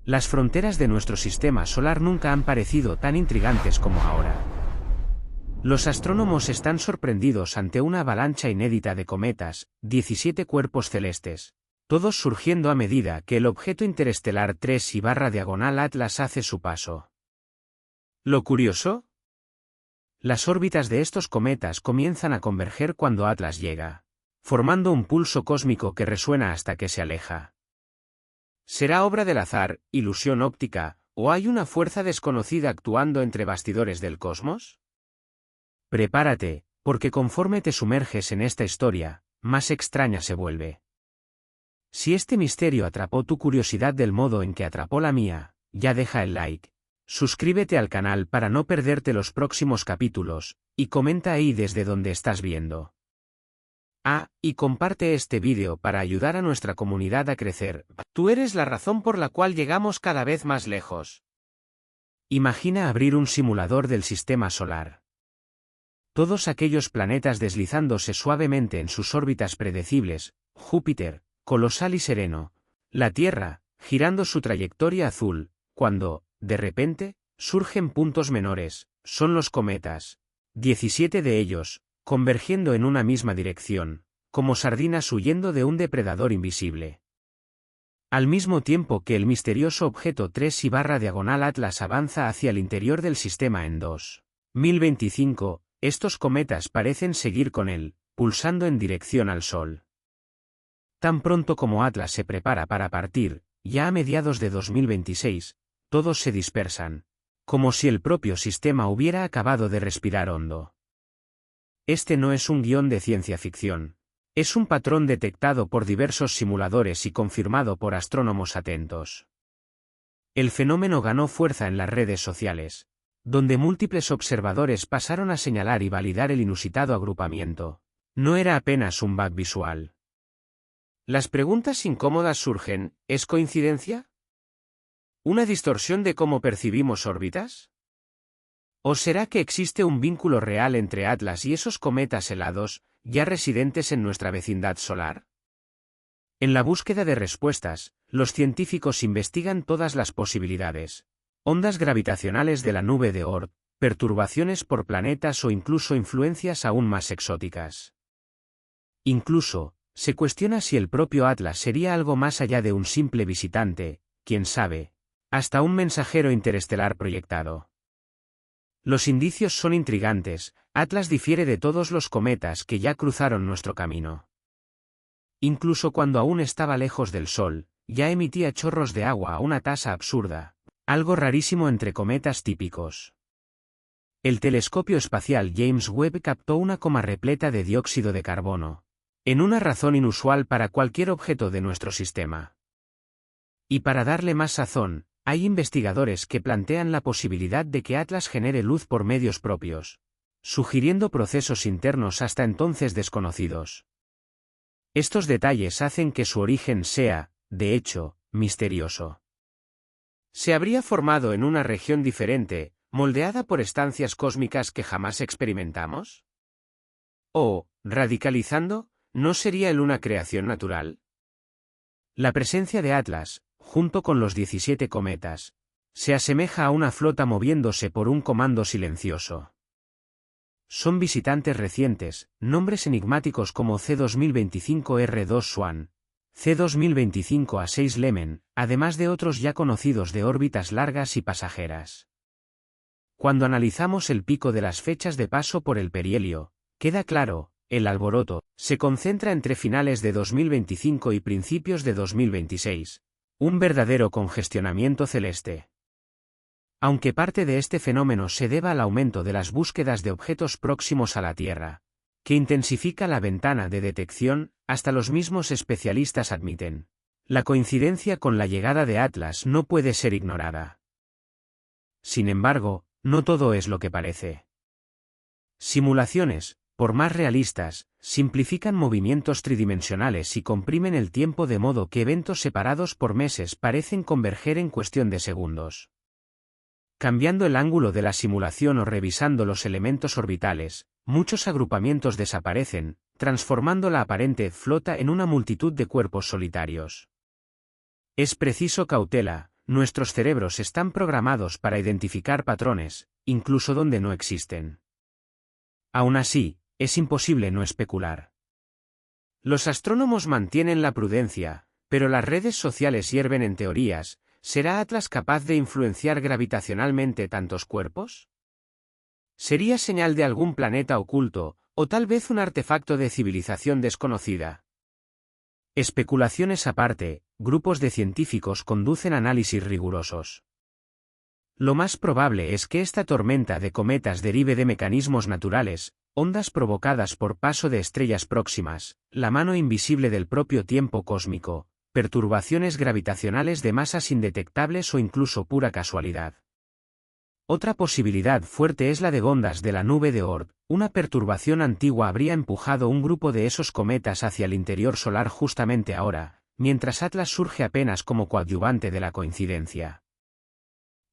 Las fronteras de nuestro sistema solar nunca han parecido tan intrigantes como ahora. Los astrónomos están sorprendidos ante una avalancha inédita de cometas, 17 cuerpos celestes, todos surgiendo a medida que el objeto interestelar 3I/diagonal Atlas hace su paso. ¿Lo curioso? Las órbitas de estos cometas comienzan a converger cuando Atlas llega, formando un pulso cósmico que resuena hasta que se aleja. ¿Será obra del azar, ilusión óptica, o hay una fuerza desconocida actuando entre bastidores del cosmos? Prepárate, porque conforme te sumerges en esta historia, más extraña se vuelve. Si este misterio atrapó tu curiosidad del modo en que atrapó la mía, ya deja el like, suscríbete al canal para no perderte los próximos capítulos, y comenta ahí desde donde estás viendo. Y comparte este vídeo para ayudar a nuestra comunidad a crecer. Tú eres la razón por la cual llegamos cada vez más lejos. Imagina abrir un simulador del sistema solar. Todos aquellos planetas deslizándose suavemente en sus órbitas predecibles, Júpiter, colosal y sereno, la Tierra, girando su trayectoria azul, cuando, de repente, surgen puntos menores, son los cometas, 17 de ellos, convergiendo en una misma dirección, como sardinas huyendo de un depredador invisible. Al mismo tiempo que el misterioso objeto 3I/diagonal Atlas avanza hacia el interior del sistema en 2025, estos cometas parecen seguir con él, pulsando en dirección al Sol. Tan pronto como Atlas se prepara para partir, ya a mediados de 2026, todos se dispersan, como si el propio sistema hubiera acabado de respirar hondo. Este no es un guión de ciencia ficción, es un patrón detectado por diversos simuladores y confirmado por astrónomos atentos. El fenómeno ganó fuerza en las redes sociales, donde múltiples observadores pasaron a señalar y validar el inusitado agrupamiento. No era apenas un bug visual. Las preguntas incómodas surgen: ¿es coincidencia? ¿Una distorsión de cómo percibimos órbitas? ¿O será que existe un vínculo real entre Atlas y esos cometas helados, ya residentes en nuestra vecindad solar? En la búsqueda de respuestas, los científicos investigan todas las posibilidades: ondas gravitacionales de la nube de Oort, perturbaciones por planetas o incluso influencias aún más exóticas. Incluso, se cuestiona si el propio Atlas sería algo más allá de un simple visitante, quién sabe, hasta un mensajero interestelar proyectado. Los indicios son intrigantes. Atlas difiere de todos los cometas que ya cruzaron nuestro camino. Incluso cuando aún estaba lejos del Sol, ya emitía chorros de agua a una tasa absurda, algo rarísimo entre cometas típicos. El telescopio espacial James Webb captó una coma repleta de dióxido de carbono, en una razón inusual para cualquier objeto de nuestro sistema. Y para darle más sazón, hay investigadores que plantean la posibilidad de que Atlas genere luz por medios propios, sugiriendo procesos internos hasta entonces desconocidos. Estos detalles hacen que su origen sea, de hecho, misterioso. ¿Se habría formado en una región diferente, moldeada por estancias cósmicas que jamás experimentamos? ¿O, radicalizando, no sería él una creación natural? La presencia de Atlas, junto con los 17 cometas, se asemeja a una flota moviéndose por un comando silencioso. Son visitantes recientes, nombres enigmáticos como C2025R2 Swan, C2025A6 Lemen, además de otros ya conocidos de órbitas largas y pasajeras. Cuando analizamos el pico de las fechas de paso por el perihelio, queda claro: el alboroto se concentra entre finales de 2025 y principios de 2026, un verdadero congestionamiento celeste. Aunque parte de este fenómeno se deba al aumento de las búsquedas de objetos próximos a la Tierra, que intensifica la ventana de detección, hasta los mismos especialistas admiten: la coincidencia con la llegada de Atlas no puede ser ignorada. Sin embargo, no todo es lo que parece. Simulaciones, por más realistas, simplifican movimientos tridimensionales y comprimen el tiempo de modo que eventos separados por meses parecen converger en cuestión de segundos. Cambiando el ángulo de la simulación o revisando los elementos orbitales, muchos agrupamientos desaparecen, transformando la aparente flota en una multitud de cuerpos solitarios. Es preciso cautela, nuestros cerebros están programados para identificar patrones, incluso donde no existen. Aún así, es imposible no especular. Los astrónomos mantienen la prudencia, pero las redes sociales hierven en teorías. ¿Será Atlas capaz de influenciar gravitacionalmente tantos cuerpos? ¿Sería señal de algún planeta oculto, o tal vez un artefacto de civilización desconocida? Especulaciones aparte, grupos de científicos conducen análisis rigurosos. Lo más probable es que esta tormenta de cometas derive de mecanismos naturales, ondas provocadas por paso de estrellas próximas, la mano invisible del propio tiempo cósmico, perturbaciones gravitacionales de masas indetectables o incluso pura casualidad. Otra posibilidad fuerte es la de ondas de la nube de Oort. Una perturbación antigua habría empujado un grupo de esos cometas hacia el interior solar justamente ahora, mientras Atlas surge apenas como coadyuvante de la coincidencia.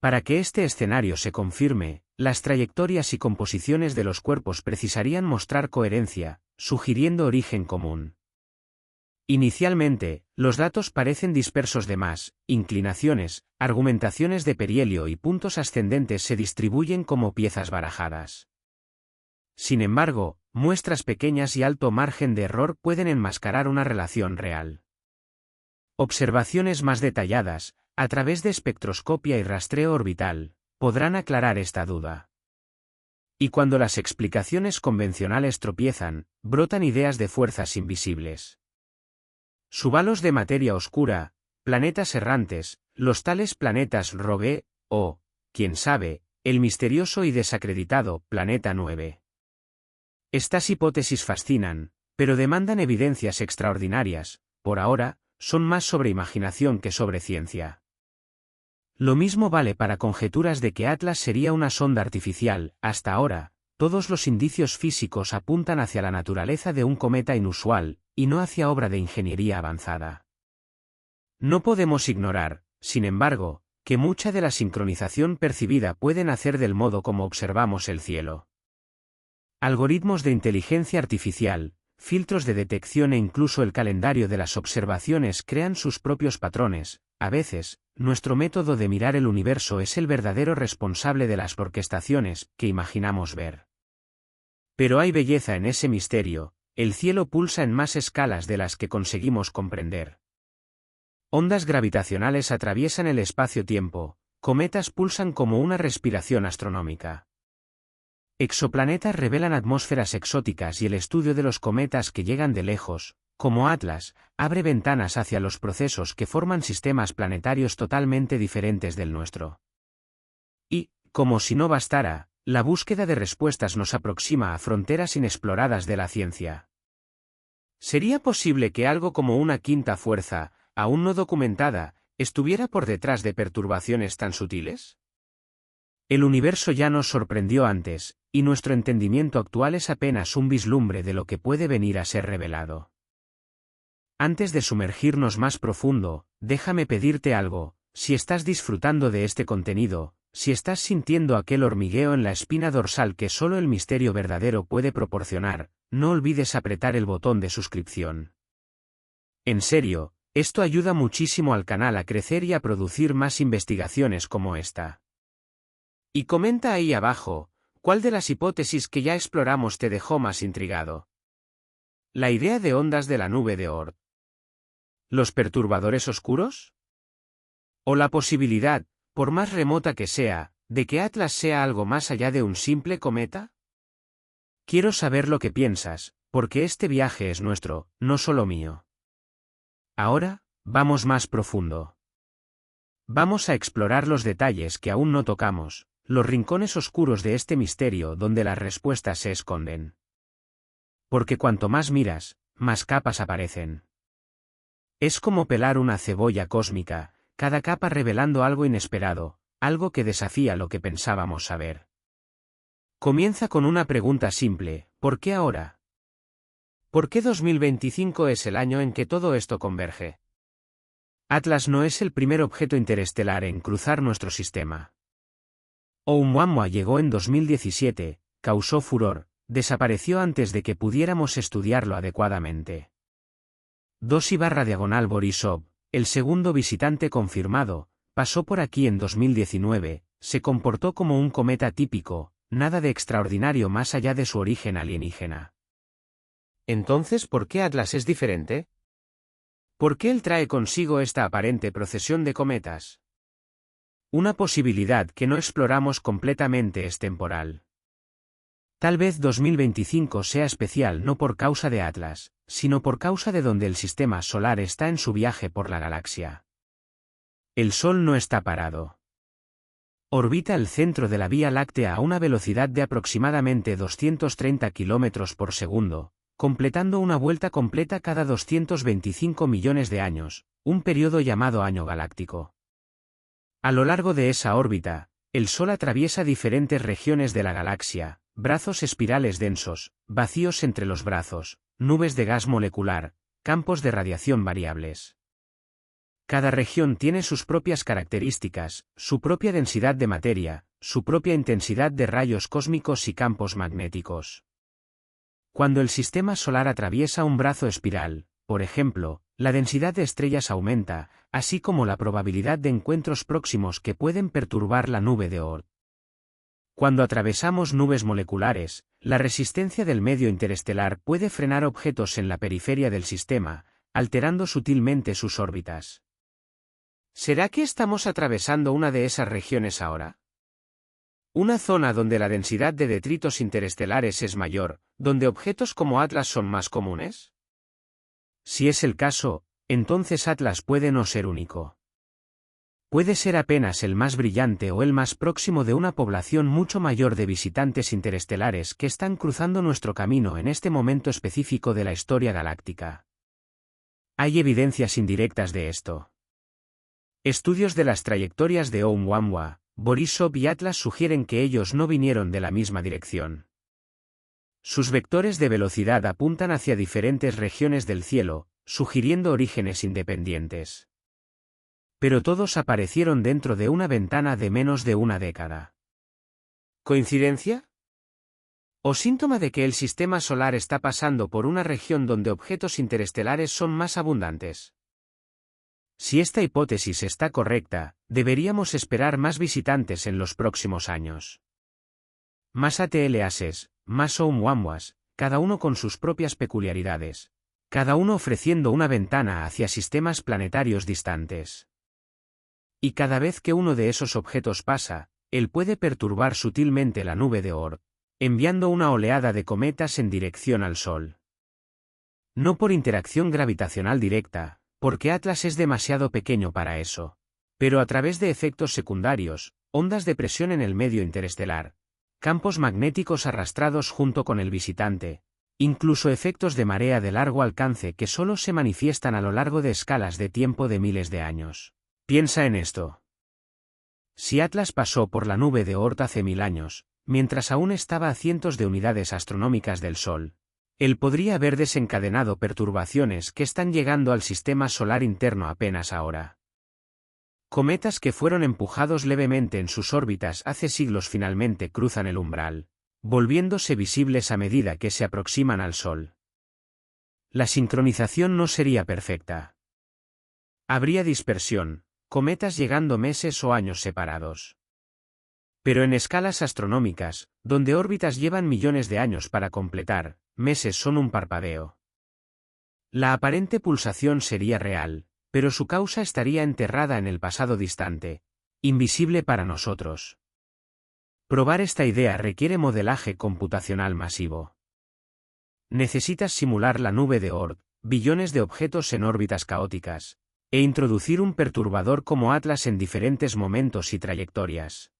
Para que este escenario se confirme, las trayectorias y composiciones de los cuerpos precisarían mostrar coherencia, sugiriendo origen común. Inicialmente, los datos parecen dispersos de más, inclinaciones, argumentaciones de perihelio y puntos ascendentes se distribuyen como piezas barajadas. Sin embargo, muestras pequeñas y alto margen de error pueden enmascarar una relación real. Observaciones más detalladas, a través de espectroscopia y rastreo orbital, podrán aclarar esta duda. Y cuando las explicaciones convencionales tropiezan, brotan ideas de fuerzas invisibles. Subalos de materia oscura, planetas errantes, los tales planetas Rogue, o, quién sabe, el misterioso y desacreditado Planeta 9. Estas hipótesis fascinan, pero demandan evidencias extraordinarias. Por ahora, son más sobre imaginación que sobre ciencia. Lo mismo vale para conjeturas de que Atlas sería una sonda artificial. Hasta ahora, todos los indicios físicos apuntan hacia la naturaleza de un cometa inusual, y no hacia obra de ingeniería avanzada. No podemos ignorar, sin embargo, que mucha de la sincronización percibida puede nacer del modo como observamos el cielo. Algoritmos de inteligencia artificial, filtros de detección e incluso el calendario de las observaciones crean sus propios patrones. A veces, nuestro método de mirar el universo es el verdadero responsable de las orquestaciones que imaginamos ver. Pero hay belleza en ese misterio. El cielo pulsa en más escalas de las que conseguimos comprender. Ondas gravitacionales atraviesan el espacio-tiempo, cometas pulsan como una respiración astronómica. Exoplanetas revelan atmósferas exóticas y el estudio de los cometas que llegan de lejos, como Atlas, abre ventanas hacia los procesos que forman sistemas planetarios totalmente diferentes del nuestro. Y, como si no bastara, la búsqueda de respuestas nos aproxima a fronteras inexploradas de la ciencia. ¿Sería posible que algo como una quinta fuerza, aún no documentada, estuviera por detrás de perturbaciones tan sutiles? El universo ya nos sorprendió antes, y nuestro entendimiento actual es apenas un vislumbre de lo que puede venir a ser revelado. Antes de sumergirnos más profundo, déjame pedirte algo. Si estás disfrutando de este contenido, si estás sintiendo aquel hormigueo en la espina dorsal que solo el misterio verdadero puede proporcionar, no olvides apretar el botón de suscripción. En serio, esto ayuda muchísimo al canal a crecer y a producir más investigaciones como esta. Y comenta ahí abajo, ¿cuál de las hipótesis que ya exploramos te dejó más intrigado? ¿La idea de ondas de la nube de Oort? ¿Los perturbadores oscuros? ¿O la posibilidad, por más remota que sea, de que Atlas sea algo más allá de un simple cometa? Quiero saber lo que piensas, porque este viaje es nuestro, no solo mío. Ahora, vamos más profundo. Vamos a explorar los detalles que aún no tocamos, los rincones oscuros de este misterio donde las respuestas se esconden. Porque cuanto más miras, más capas aparecen. Es como pelar una cebolla cósmica, cada capa revelando algo inesperado, algo que desafía lo que pensábamos saber. Comienza con una pregunta simple: ¿por qué ahora? ¿Por qué 2025 es el año en que todo esto converge? Atlas no es el primer objeto interestelar en cruzar nuestro sistema. Oumuamua llegó en 2017, causó furor, desapareció antes de que pudiéramos estudiarlo adecuadamente. 2/Borisov, el segundo visitante confirmado, pasó por aquí en 2019, se comportó como un cometa típico, nada de extraordinario más allá de su origen alienígena. Entonces, ¿por qué Atlas es diferente? ¿Por qué él trae consigo esta aparente procesión de cometas? Una posibilidad que no exploramos completamente es temporal. Tal vez 2025 sea especial no por causa de Atlas, sino por causa de donde el sistema solar está en su viaje por la galaxia. El Sol no está parado. Orbita el centro de la Vía Láctea a una velocidad de aproximadamente 230 km por segundo, completando una vuelta completa cada 225 millones de años, un periodo llamado año galáctico. A lo largo de esa órbita, el Sol atraviesa diferentes regiones de la galaxia, brazos espirales densos, vacíos entre los brazos, nubes de gas molecular, campos de radiación variables. Cada región tiene sus propias características, su propia densidad de materia, su propia intensidad de rayos cósmicos y campos magnéticos. Cuando el sistema solar atraviesa un brazo espiral, por ejemplo, la densidad de estrellas aumenta, así como la probabilidad de encuentros próximos que pueden perturbar la nube de Oort. Cuando atravesamos nubes moleculares, la resistencia del medio interestelar puede frenar objetos en la periferia del sistema, alterando sutilmente sus órbitas. ¿Será que estamos atravesando una de esas regiones ahora? Una zona donde la densidad de detritos interestelares es mayor, donde objetos como Atlas son más comunes. Si es el caso, entonces Atlas puede no ser único. Puede ser apenas el más brillante o el más próximo de una población mucho mayor de visitantes interestelares que están cruzando nuestro camino en este momento específico de la historia galáctica. Hay evidencias indirectas de esto. Estudios de las trayectorias de Oumuamua, Borisov y Atlas sugieren que ellos no vinieron de la misma dirección. Sus vectores de velocidad apuntan hacia diferentes regiones del cielo, sugiriendo orígenes independientes. Pero todos aparecieron dentro de una ventana de menos de una década. ¿Coincidencia? ¿O síntoma de que el sistema solar está pasando por una región donde objetos interestelares son más abundantes? Si esta hipótesis está correcta, deberíamos esperar más visitantes en los próximos años. Más ATLASes, más Oumuamuas, cada uno con sus propias peculiaridades, cada uno ofreciendo una ventana hacia sistemas planetarios distantes. Y cada vez que uno de esos objetos pasa, él puede perturbar sutilmente la nube de Oort, enviando una oleada de cometas en dirección al Sol. No por interacción gravitacional directa, porque Atlas es demasiado pequeño para eso, pero a través de efectos secundarios, ondas de presión en el medio interestelar, campos magnéticos arrastrados junto con el visitante, incluso efectos de marea de largo alcance que solo se manifiestan a lo largo de escalas de tiempo de miles de años. Piensa en esto. Si Atlas pasó por la nube de Oort hace 1000 años, mientras aún estaba a cientos de unidades astronómicas del Sol, él podría haber desencadenado perturbaciones que están llegando al sistema solar interno apenas ahora. Cometas que fueron empujados levemente en sus órbitas hace siglos finalmente cruzan el umbral, volviéndose visibles a medida que se aproximan al Sol. La sincronización no sería perfecta. Habría dispersión, cometas llegando meses o años separados. Pero en escalas astronómicas, donde órbitas llevan millones de años para completar, meses son un parpadeo. La aparente pulsación sería real, pero su causa estaría enterrada en el pasado distante, invisible para nosotros. Probar esta idea requiere modelaje computacional masivo. Necesitas simular la nube de Oort, billones de objetos en órbitas caóticas, e introducir un perturbador como Atlas en diferentes momentos y trayectorias.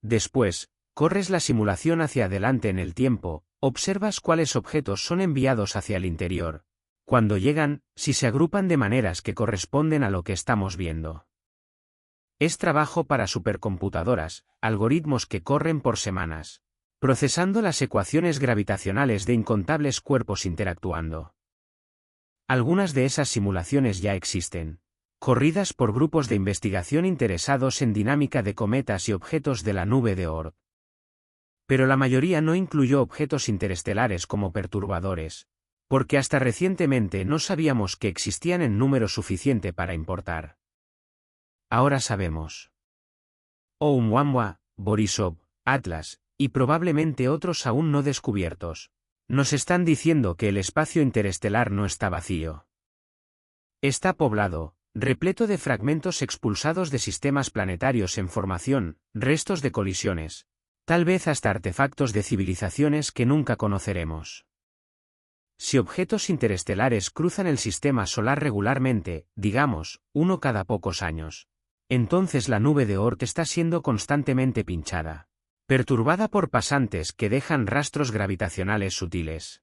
Después, corres la simulación hacia adelante en el tiempo, observas cuáles objetos son enviados hacia el interior. Cuando llegan, si se agrupan de maneras que corresponden a lo que estamos viendo. Es trabajo para supercomputadoras, algoritmos que corren por semanas, procesando las ecuaciones gravitacionales de incontables cuerpos interactuando. Algunas de esas simulaciones ya existen, corridas por grupos de investigación interesados en dinámica de cometas y objetos de la nube de Oort. Pero la mayoría no incluyó objetos interestelares como perturbadores, porque hasta recientemente no sabíamos que existían en número suficiente para importar. ahora sabemos. Oumuamua, Borisov, Atlas, y probablemente otros aún no descubiertos, nos están diciendo que el espacio interestelar no está vacío. Está poblado, repleto de fragmentos expulsados de sistemas planetarios en formación, restos de colisiones, tal vez hasta artefactos de civilizaciones que nunca conoceremos. Si objetos interestelares cruzan el sistema solar regularmente, digamos, uno cada pocos años, entonces la nube de Oort está siendo constantemente pinchada, perturbada por pasantes que dejan rastros gravitacionales sutiles.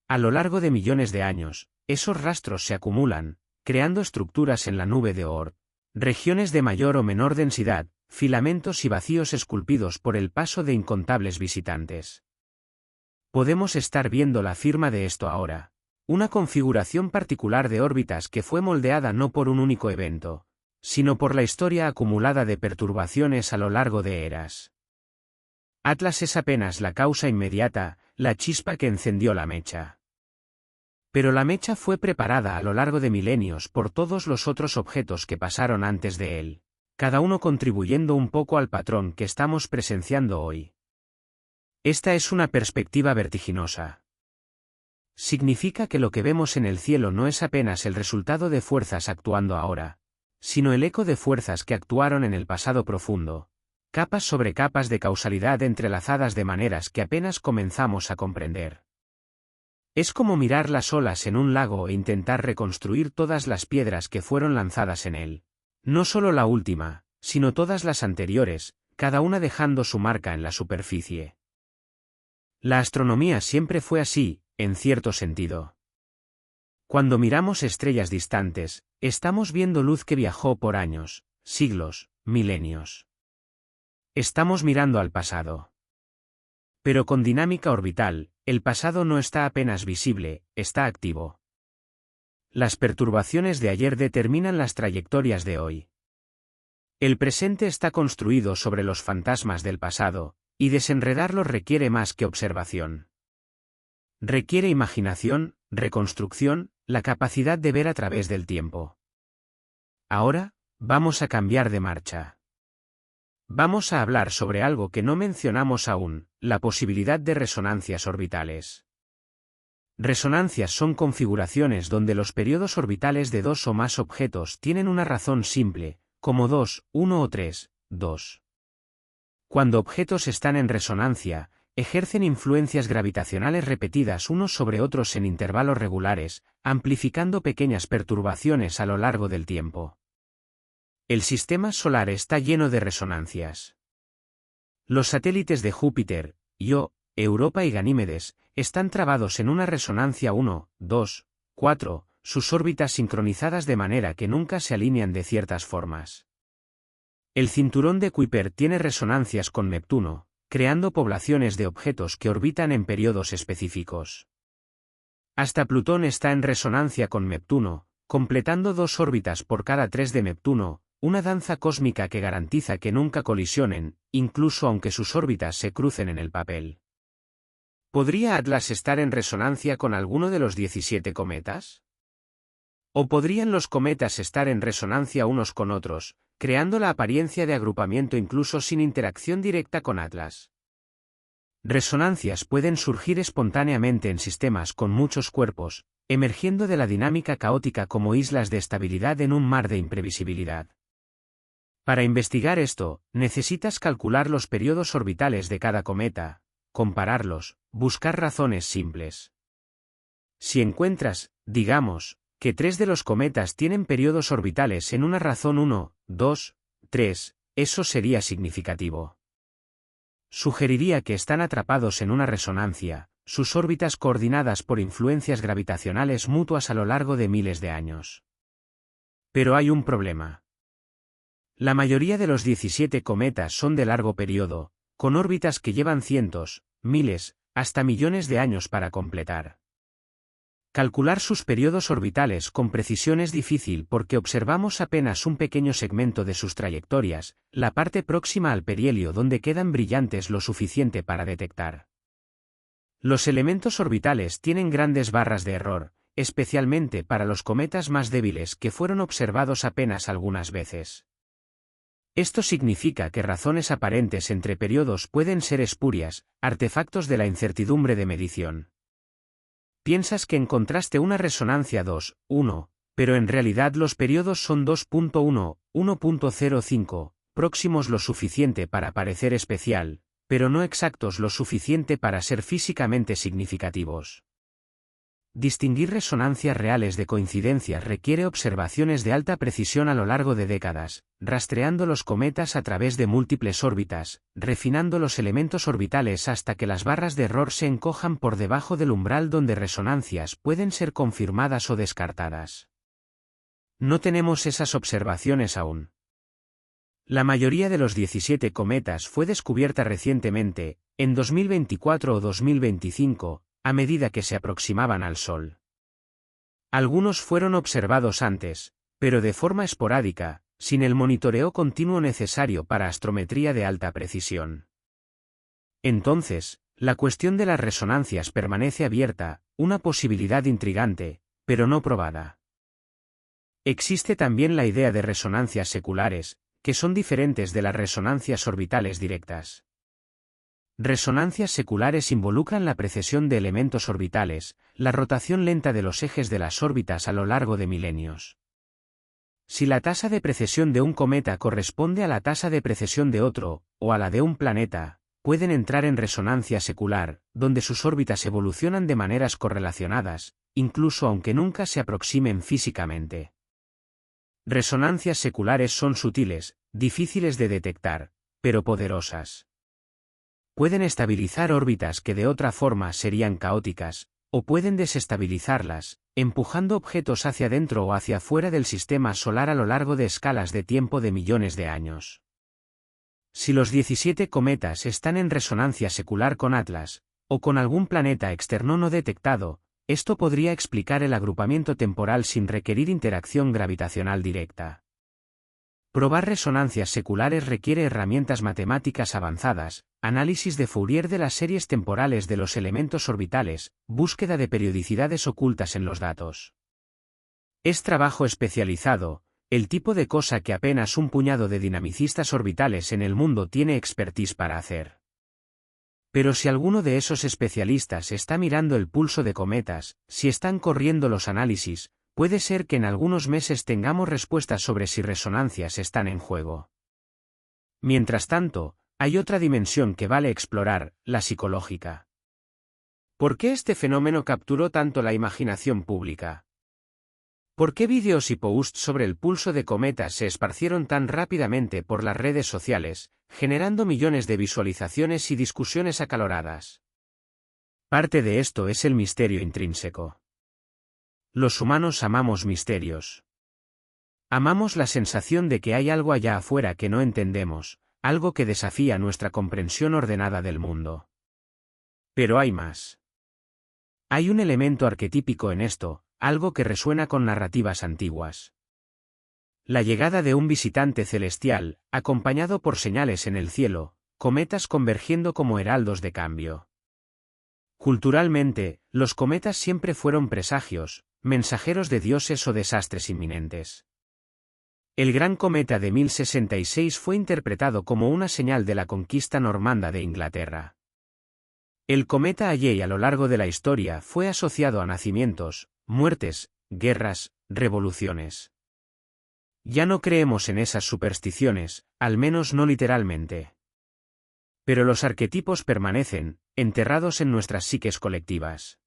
A lo largo de millones de años, esos rastros se acumulan, creando estructuras en la nube de Oort, regiones de mayor o menor densidad, filamentos y vacíos esculpidos por el paso de incontables visitantes. Podemos estar viendo la firma de esto ahora, una configuración particular de órbitas que fue moldeada no por un único evento, sino por la historia acumulada de perturbaciones a lo largo de eras. Atlas es apenas la causa inmediata, la chispa que encendió la mecha. Pero la mecha fue preparada a lo largo de milenios por todos los otros objetos que pasaron antes de él, cada uno contribuyendo un poco al patrón que estamos presenciando hoy. Esta es una perspectiva vertiginosa. Significa que lo que vemos en el cielo no es apenas el resultado de fuerzas actuando ahora, sino el eco de fuerzas que actuaron en el pasado profundo, capas sobre capas de causalidad entrelazadas de maneras que apenas comenzamos a comprender. Es como mirar las olas en un lago e intentar reconstruir todas las piedras que fueron lanzadas en él. No solo la última, sino todas las anteriores, cada una dejando su marca en la superficie. La astronomía siempre fue así, en cierto sentido. Cuando miramos estrellas distantes, estamos viendo luz que viajó por años, siglos, milenios. Estamos mirando al pasado. Pero con dinámica orbital, el pasado no está apenas visible, está activo. Las perturbaciones de ayer determinan las trayectorias de hoy. El presente está construido sobre los fantasmas del pasado, y desenredarlos requiere más que observación. Requiere imaginación, reconstrucción, la capacidad de ver a través del tiempo. Ahora, vamos a cambiar de marcha. Vamos a hablar sobre algo que no mencionamos aún, la posibilidad de resonancias orbitales. Resonancias son configuraciones donde los periodos orbitales de dos o más objetos tienen una razón simple, como 2, 1 o 3, 2. Cuando objetos están en resonancia, ejercen influencias gravitacionales repetidas unos sobre otros en intervalos regulares, amplificando pequeñas perturbaciones a lo largo del tiempo. El sistema solar está lleno de resonancias. Los satélites de Júpiter, Io, Europa y Ganímedes, están trabados en una resonancia 1, 2, 4, sus órbitas sincronizadas de manera que nunca se alinean de ciertas formas. El cinturón de Kuiper tiene resonancias con Neptuno, creando poblaciones de objetos que orbitan en periodos específicos. Hasta Plutón está en resonancia con Neptuno, completando 2 órbitas por cada 3 de Neptuno, una danza cósmica que garantiza que nunca colisionen, incluso aunque sus órbitas se crucen en el papel. ¿Podría Atlas estar en resonancia con alguno de los 17 cometas? ¿O podrían los cometas estar en resonancia unos con otros, creando la apariencia de agrupamiento incluso sin interacción directa con Atlas? Resonancias pueden surgir espontáneamente en sistemas con muchos cuerpos, emergiendo de la dinámica caótica como islas de estabilidad en un mar de imprevisibilidad. Para investigar esto, necesitas calcular los periodos orbitales de cada cometa, compararlos, buscar razones simples. Si encuentras, digamos, que 3 de los cometas tienen periodos orbitales en una razón 1, 2, 3, eso sería significativo. Sugeriría que están atrapados en una resonancia, sus órbitas coordinadas por influencias gravitacionales mutuas a lo largo de miles de años. Pero hay un problema. La mayoría de los 17 cometas son de largo periodo, con órbitas que llevan cientos, miles, hasta millones de años para completar. Calcular sus periodos orbitales con precisión es difícil porque observamos apenas un pequeño segmento de sus trayectorias, la parte próxima al perihelio donde quedan brillantes lo suficiente para detectar. Los elementos orbitales tienen grandes barras de error, especialmente para los cometas más débiles que fueron observados apenas algunas veces. Esto significa que razones aparentes entre periodos pueden ser espurias, artefactos de la incertidumbre de medición. Piensas que encontraste una resonancia 2,1, pero en realidad los periodos son 2,1, 1,05, próximos lo suficiente para parecer especial, pero no exactos lo suficiente para ser físicamente significativos. Distinguir resonancias reales de coincidencias requiere observaciones de alta precisión a lo largo de décadas, rastreando los cometas a través de múltiples órbitas, refinando los elementos orbitales hasta que las barras de error se encojan por debajo del umbral donde resonancias pueden ser confirmadas o descartadas. No tenemos esas observaciones aún. La mayoría de los 17 cometas fue descubierta recientemente, en 2024 o 2025, a medida que se aproximaban al Sol. Algunos fueron observados antes, pero de forma esporádica, sin el monitoreo continuo necesario para astrometría de alta precisión. Entonces, la cuestión de las resonancias permanece abierta, una posibilidad intrigante, pero no probada. Existe también la idea de resonancias seculares, que son diferentes de las resonancias orbitales directas. Resonancias seculares involucran la precesión de elementos orbitales, la rotación lenta de los ejes de las órbitas a lo largo de milenios. Si la tasa de precesión de un cometa corresponde a la tasa de precesión de otro, o a la de un planeta, pueden entrar en resonancia secular, donde sus órbitas evolucionan de maneras correlacionadas, incluso aunque nunca se aproximen físicamente. Resonancias seculares son sutiles, difíciles de detectar, pero poderosas. Pueden estabilizar órbitas que de otra forma serían caóticas, o pueden desestabilizarlas, empujando objetos hacia dentro o hacia fuera del sistema solar a lo largo de escalas de tiempo de millones de años. Si los 17 cometas están en resonancia secular con Atlas, o con algún planeta externo no detectado, esto podría explicar el agrupamiento temporal sin requerir interacción gravitacional directa. Probar resonancias seculares requiere herramientas matemáticas avanzadas, análisis de Fourier de las series temporales de los elementos orbitales, búsqueda de periodicidades ocultas en los datos. Es trabajo especializado, el tipo de cosa que apenas un puñado de dinamicistas orbitales en el mundo tiene expertise para hacer. Pero si alguno de esos especialistas está mirando el pulso de cometas, si están corriendo los análisis, puede ser que en algunos meses tengamos respuestas sobre si resonancias están en juego. Mientras tanto, hay otra dimensión que vale explorar, la psicológica. ¿Por qué este fenómeno capturó tanto la imaginación pública? ¿Por qué vídeos y posts sobre el pulso de cometas se esparcieron tan rápidamente por las redes sociales, generando millones de visualizaciones y discusiones acaloradas? Parte de esto es el misterio intrínseco. Los humanos amamos misterios. Amamos la sensación de que hay algo allá afuera que no entendemos, algo que desafía nuestra comprensión ordenada del mundo. Pero hay más. Hay un elemento arquetípico en esto, algo que resuena con narrativas antiguas. La llegada de un visitante celestial, acompañado por señales en el cielo, cometas convergiendo como heraldos de cambio. Culturalmente, los cometas siempre fueron presagios, mensajeros de dioses o desastres inminentes. El Gran Cometa de 1066 fue interpretado como una señal de la conquista normanda de Inglaterra. El cometa Halley a lo largo de la historia fue asociado a nacimientos, muertes, guerras, revoluciones. Ya no creemos en esas supersticiones, al menos no literalmente. Pero los arquetipos permanecen, enterrados en nuestras psiques colectivas.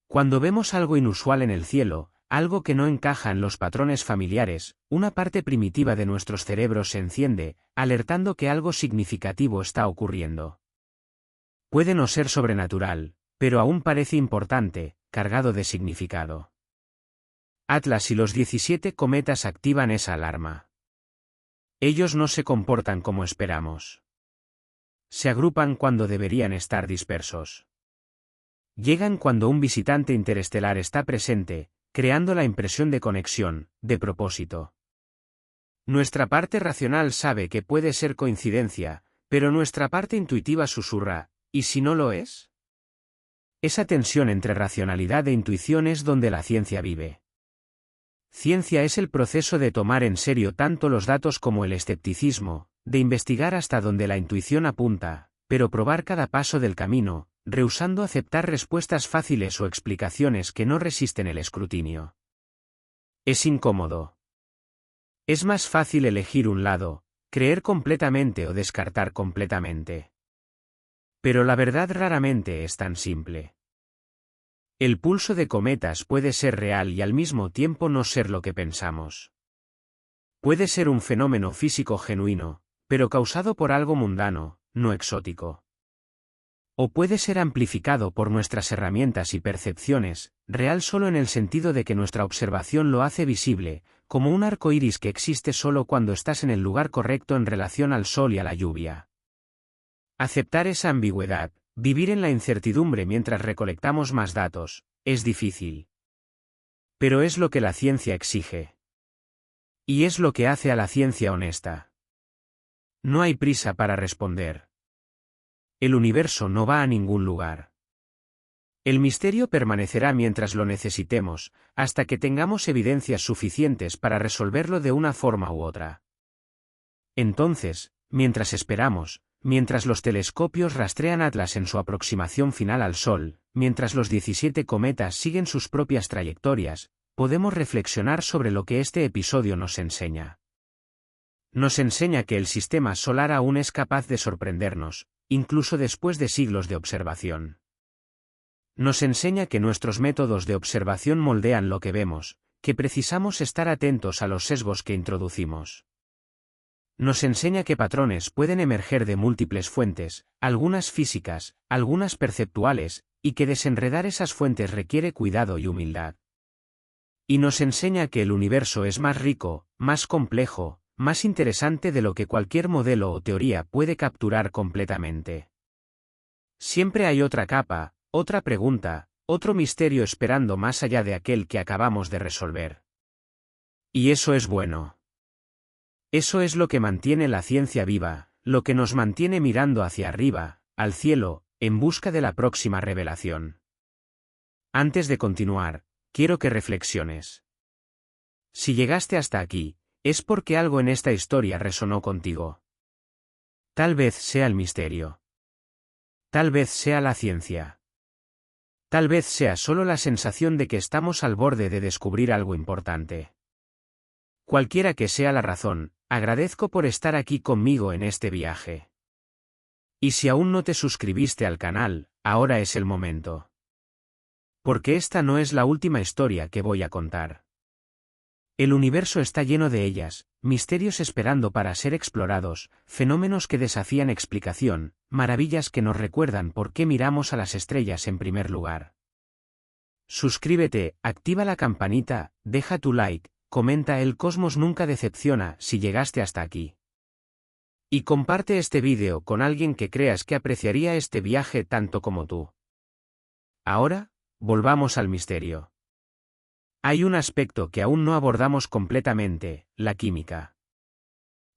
Cuando vemos algo inusual en el cielo, algo que no encaja en los patrones familiares, una parte primitiva de nuestros cerebros se enciende, alertando que algo significativo está ocurriendo. Puede no ser sobrenatural, pero aún parece importante, cargado de significado. Atlas y los 17 cometas activan esa alarma. Ellos no se comportan como esperamos. Se agrupan cuando deberían estar dispersos. Llegan cuando un visitante interestelar está presente, creando la impresión de conexión, de propósito. Nuestra parte racional sabe que puede ser coincidencia, pero nuestra parte intuitiva susurra, ¿y si no lo es? Esa tensión entre racionalidad e intuición es donde la ciencia vive. Ciencia es el proceso de tomar en serio tanto los datos como el escepticismo, de investigar hasta donde la intuición apunta, pero probar cada paso del camino, rehusando aceptar respuestas fáciles o explicaciones que no resisten el escrutinio. Es incómodo. Es más fácil elegir un lado, creer completamente o descartar completamente. Pero la verdad raramente es tan simple. El pulso de cometas puede ser real y al mismo tiempo no ser lo que pensamos. Puede ser un fenómeno físico genuino, pero causado por algo mundano, no exótico. O puede ser amplificado por nuestras herramientas y percepciones, real solo en el sentido de que nuestra observación lo hace visible, como un arco iris que existe solo cuando estás en el lugar correcto en relación al sol y a la lluvia. Aceptar esa ambigüedad, vivir en la incertidumbre mientras recolectamos más datos, es difícil. Pero es lo que la ciencia exige. Y es lo que hace a la ciencia honesta. No hay prisa para responder. El universo no va a ningún lugar. El misterio permanecerá mientras lo necesitemos, hasta que tengamos evidencias suficientes para resolverlo de una forma u otra. Entonces, mientras esperamos, mientras los telescopios rastrean Atlas en su aproximación final al Sol, mientras los 17 cometas siguen sus propias trayectorias, podemos reflexionar sobre lo que este episodio nos enseña. Nos enseña que el sistema solar aún es capaz de sorprendernos, incluso después de siglos de observación. Nos enseña que nuestros métodos de observación moldean lo que vemos, que precisamos estar atentos a los sesgos que introducimos. Nos enseña que patrones pueden emerger de múltiples fuentes, algunas físicas, algunas perceptuales, y que desenredar esas fuentes requiere cuidado y humildad. Y nos enseña que el universo es más rico, más complejo, más interesante de lo que cualquier modelo o teoría puede capturar completamente. Siempre hay otra capa, otra pregunta, otro misterio esperando más allá de aquel que acabamos de resolver. Y eso es bueno. Eso es lo que mantiene la ciencia viva, lo que nos mantiene mirando hacia arriba, al cielo, en busca de la próxima revelación. Antes de continuar, quiero que reflexiones. Si llegaste hasta aquí, es porque algo en esta historia resonó contigo. Tal vez sea el misterio. Tal vez sea la ciencia. Tal vez sea solo la sensación de que estamos al borde de descubrir algo importante. Cualquiera que sea la razón, agradezco por estar aquí conmigo en este viaje. Y si aún no te suscribiste al canal, ahora es el momento. Porque esta no es la última historia que voy a contar. El universo está lleno de ellas, misterios esperando para ser explorados, fenómenos que desafían explicación, maravillas que nos recuerdan por qué miramos a las estrellas en primer lugar. Suscríbete, activa la campanita, deja tu like, comenta. El cosmos nunca decepciona si llegaste hasta aquí. Y comparte este vídeo con alguien que creas que apreciaría este viaje tanto como tú. Ahora, volvamos al misterio. Hay un aspecto que aún no abordamos completamente, la química.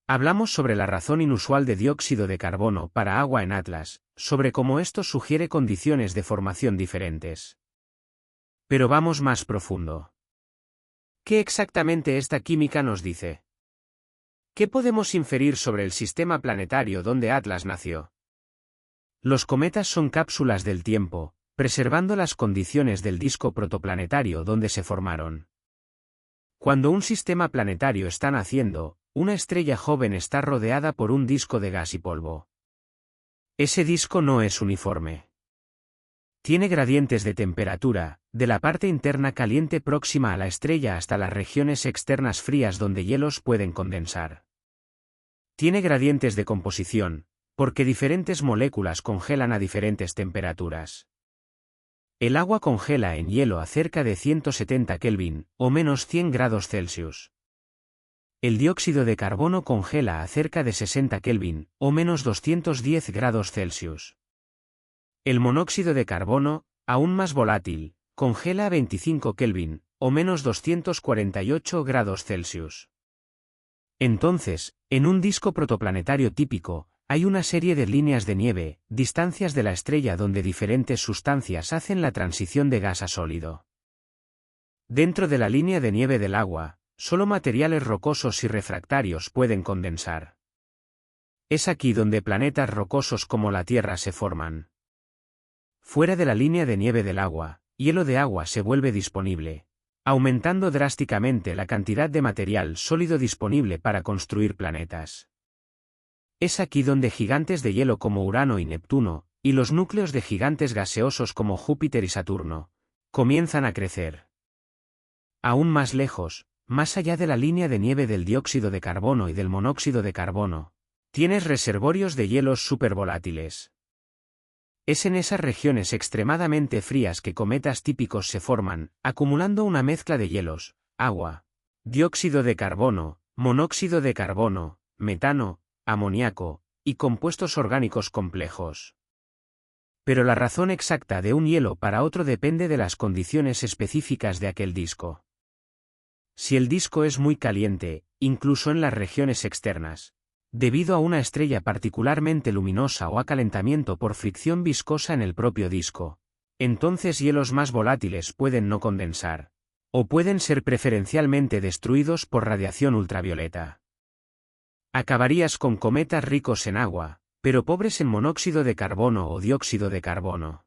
Hablamos sobre la razón inusual de dióxido de carbono para agua en Atlas, sobre cómo esto sugiere condiciones de formación diferentes. Pero vamos más profundo. ¿Qué exactamente esta química nos dice? ¿Qué podemos inferir sobre el sistema planetario donde Atlas nació? Los cometas son cápsulas del tiempo, preservando las condiciones del disco protoplanetario donde se formaron. Cuando un sistema planetario está naciendo, una estrella joven está rodeada por un disco de gas y polvo. Ese disco no es uniforme. Tiene gradientes de temperatura, de la parte interna caliente próxima a la estrella hasta las regiones externas frías donde hielos pueden condensar. Tiene gradientes de composición, porque diferentes moléculas congelan a diferentes temperaturas. El agua congela en hielo a cerca de 170 Kelvin, o menos 100 grados Celsius. El dióxido de carbono congela a cerca de 60 Kelvin, o menos 210 grados Celsius. El monóxido de carbono, aún más volátil, congela a 25 Kelvin, o menos 248 grados Celsius. Entonces, en un disco protoplanetario típico, hay una serie de líneas de nieve, distancias de la estrella donde diferentes sustancias hacen la transición de gas a sólido. Dentro de la línea de nieve del agua, solo materiales rocosos y refractarios pueden condensar. Es aquí donde planetas rocosos como la Tierra se forman. Fuera de la línea de nieve del agua, hielo de agua se vuelve disponible, aumentando drásticamente la cantidad de material sólido disponible para construir planetas. Es aquí donde gigantes de hielo como Urano y Neptuno, y los núcleos de gigantes gaseosos como Júpiter y Saturno, comienzan a crecer. Aún más lejos, más allá de la línea de nieve del dióxido de carbono y del monóxido de carbono, tienes reservorios de hielos supervolátiles. Es en esas regiones extremadamente frías que cometas típicos se forman, acumulando una mezcla de hielos, agua, dióxido de carbono, monóxido de carbono, metano, amoníaco, y compuestos orgánicos complejos. Pero la razón exacta de un hielo para otro depende de las condiciones específicas de aquel disco. Si el disco es muy caliente, incluso en las regiones externas, debido a una estrella particularmente luminosa o a calentamiento por fricción viscosa en el propio disco, entonces hielos más volátiles pueden no condensar, o pueden ser preferencialmente destruidos por radiación ultravioleta. Acabarías con cometas ricos en agua, pero pobres en monóxido de carbono o dióxido de carbono.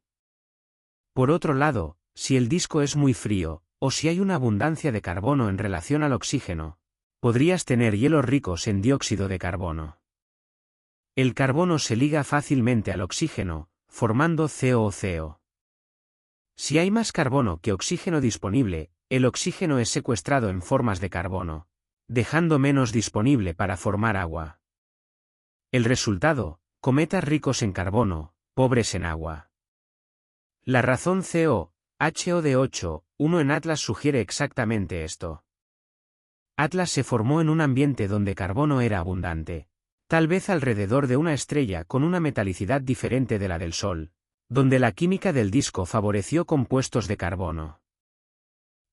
Por otro lado, si el disco es muy frío, o si hay una abundancia de carbono en relación al oxígeno, podrías tener hielos ricos en dióxido de carbono. El carbono se liga fácilmente al oxígeno, formando COO. Si hay más carbono que oxígeno disponible, el oxígeno es secuestrado en formas de carbono, dejando menos disponible para formar agua. El resultado, cometas ricos en carbono, pobres en agua. La razón COHO-1 en Atlas sugiere exactamente esto. Atlas se formó en un ambiente donde carbono era abundante, tal vez alrededor de una estrella con una metalicidad diferente de la del Sol, donde la química del disco favoreció compuestos de carbono.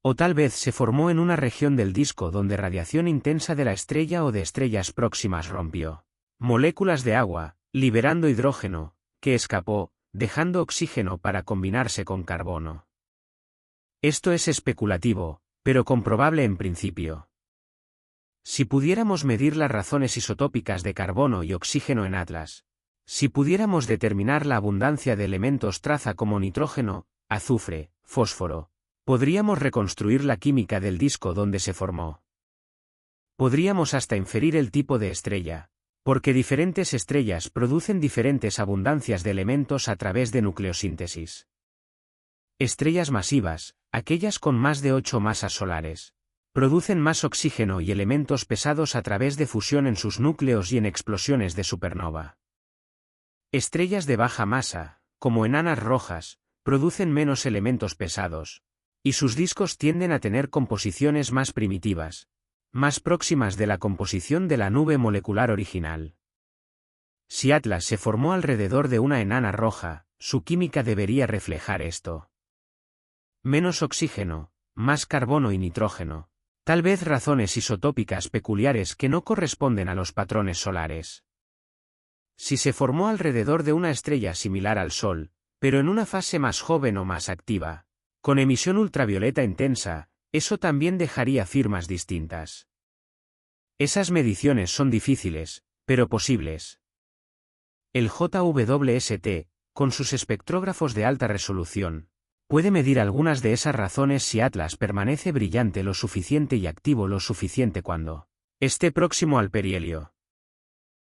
O tal vez se formó en una región del disco donde radiación intensa de la estrella o de estrellas próximas rompió moléculas de agua, liberando hidrógeno, que escapó, dejando oxígeno para combinarse con carbono. Esto es especulativo, pero comprobable en principio. Si pudiéramos medir las razones isotópicas de carbono y oxígeno en Atlas, si pudiéramos determinar la abundancia de elementos traza como nitrógeno, azufre, fósforo, podríamos reconstruir la química del disco donde se formó. Podríamos hasta inferir el tipo de estrella, porque diferentes estrellas producen diferentes abundancias de elementos a través de nucleosíntesis. Estrellas masivas, aquellas con más de 8 masas solares, producen más oxígeno y elementos pesados a través de fusión en sus núcleos y en explosiones de supernova. Estrellas de baja masa, como enanas rojas, producen menos elementos pesados, y sus discos tienden a tener composiciones más primitivas, más próximas de la composición de la nube molecular original. Si Atlas se formó alrededor de una enana roja, su química debería reflejar esto. Menos oxígeno, más carbono y nitrógeno, tal vez razones isotópicas peculiares que no corresponden a los patrones solares. Si se formó alrededor de una estrella similar al Sol, pero en una fase más joven o más activa, con emisión ultravioleta intensa, eso también dejaría firmas distintas. Esas mediciones son difíciles, pero posibles. El JWST, con sus espectrógrafos de alta resolución, puede medir algunas de esas razones si Atlas permanece brillante lo suficiente y activo lo suficiente cuando esté próximo al perihelio.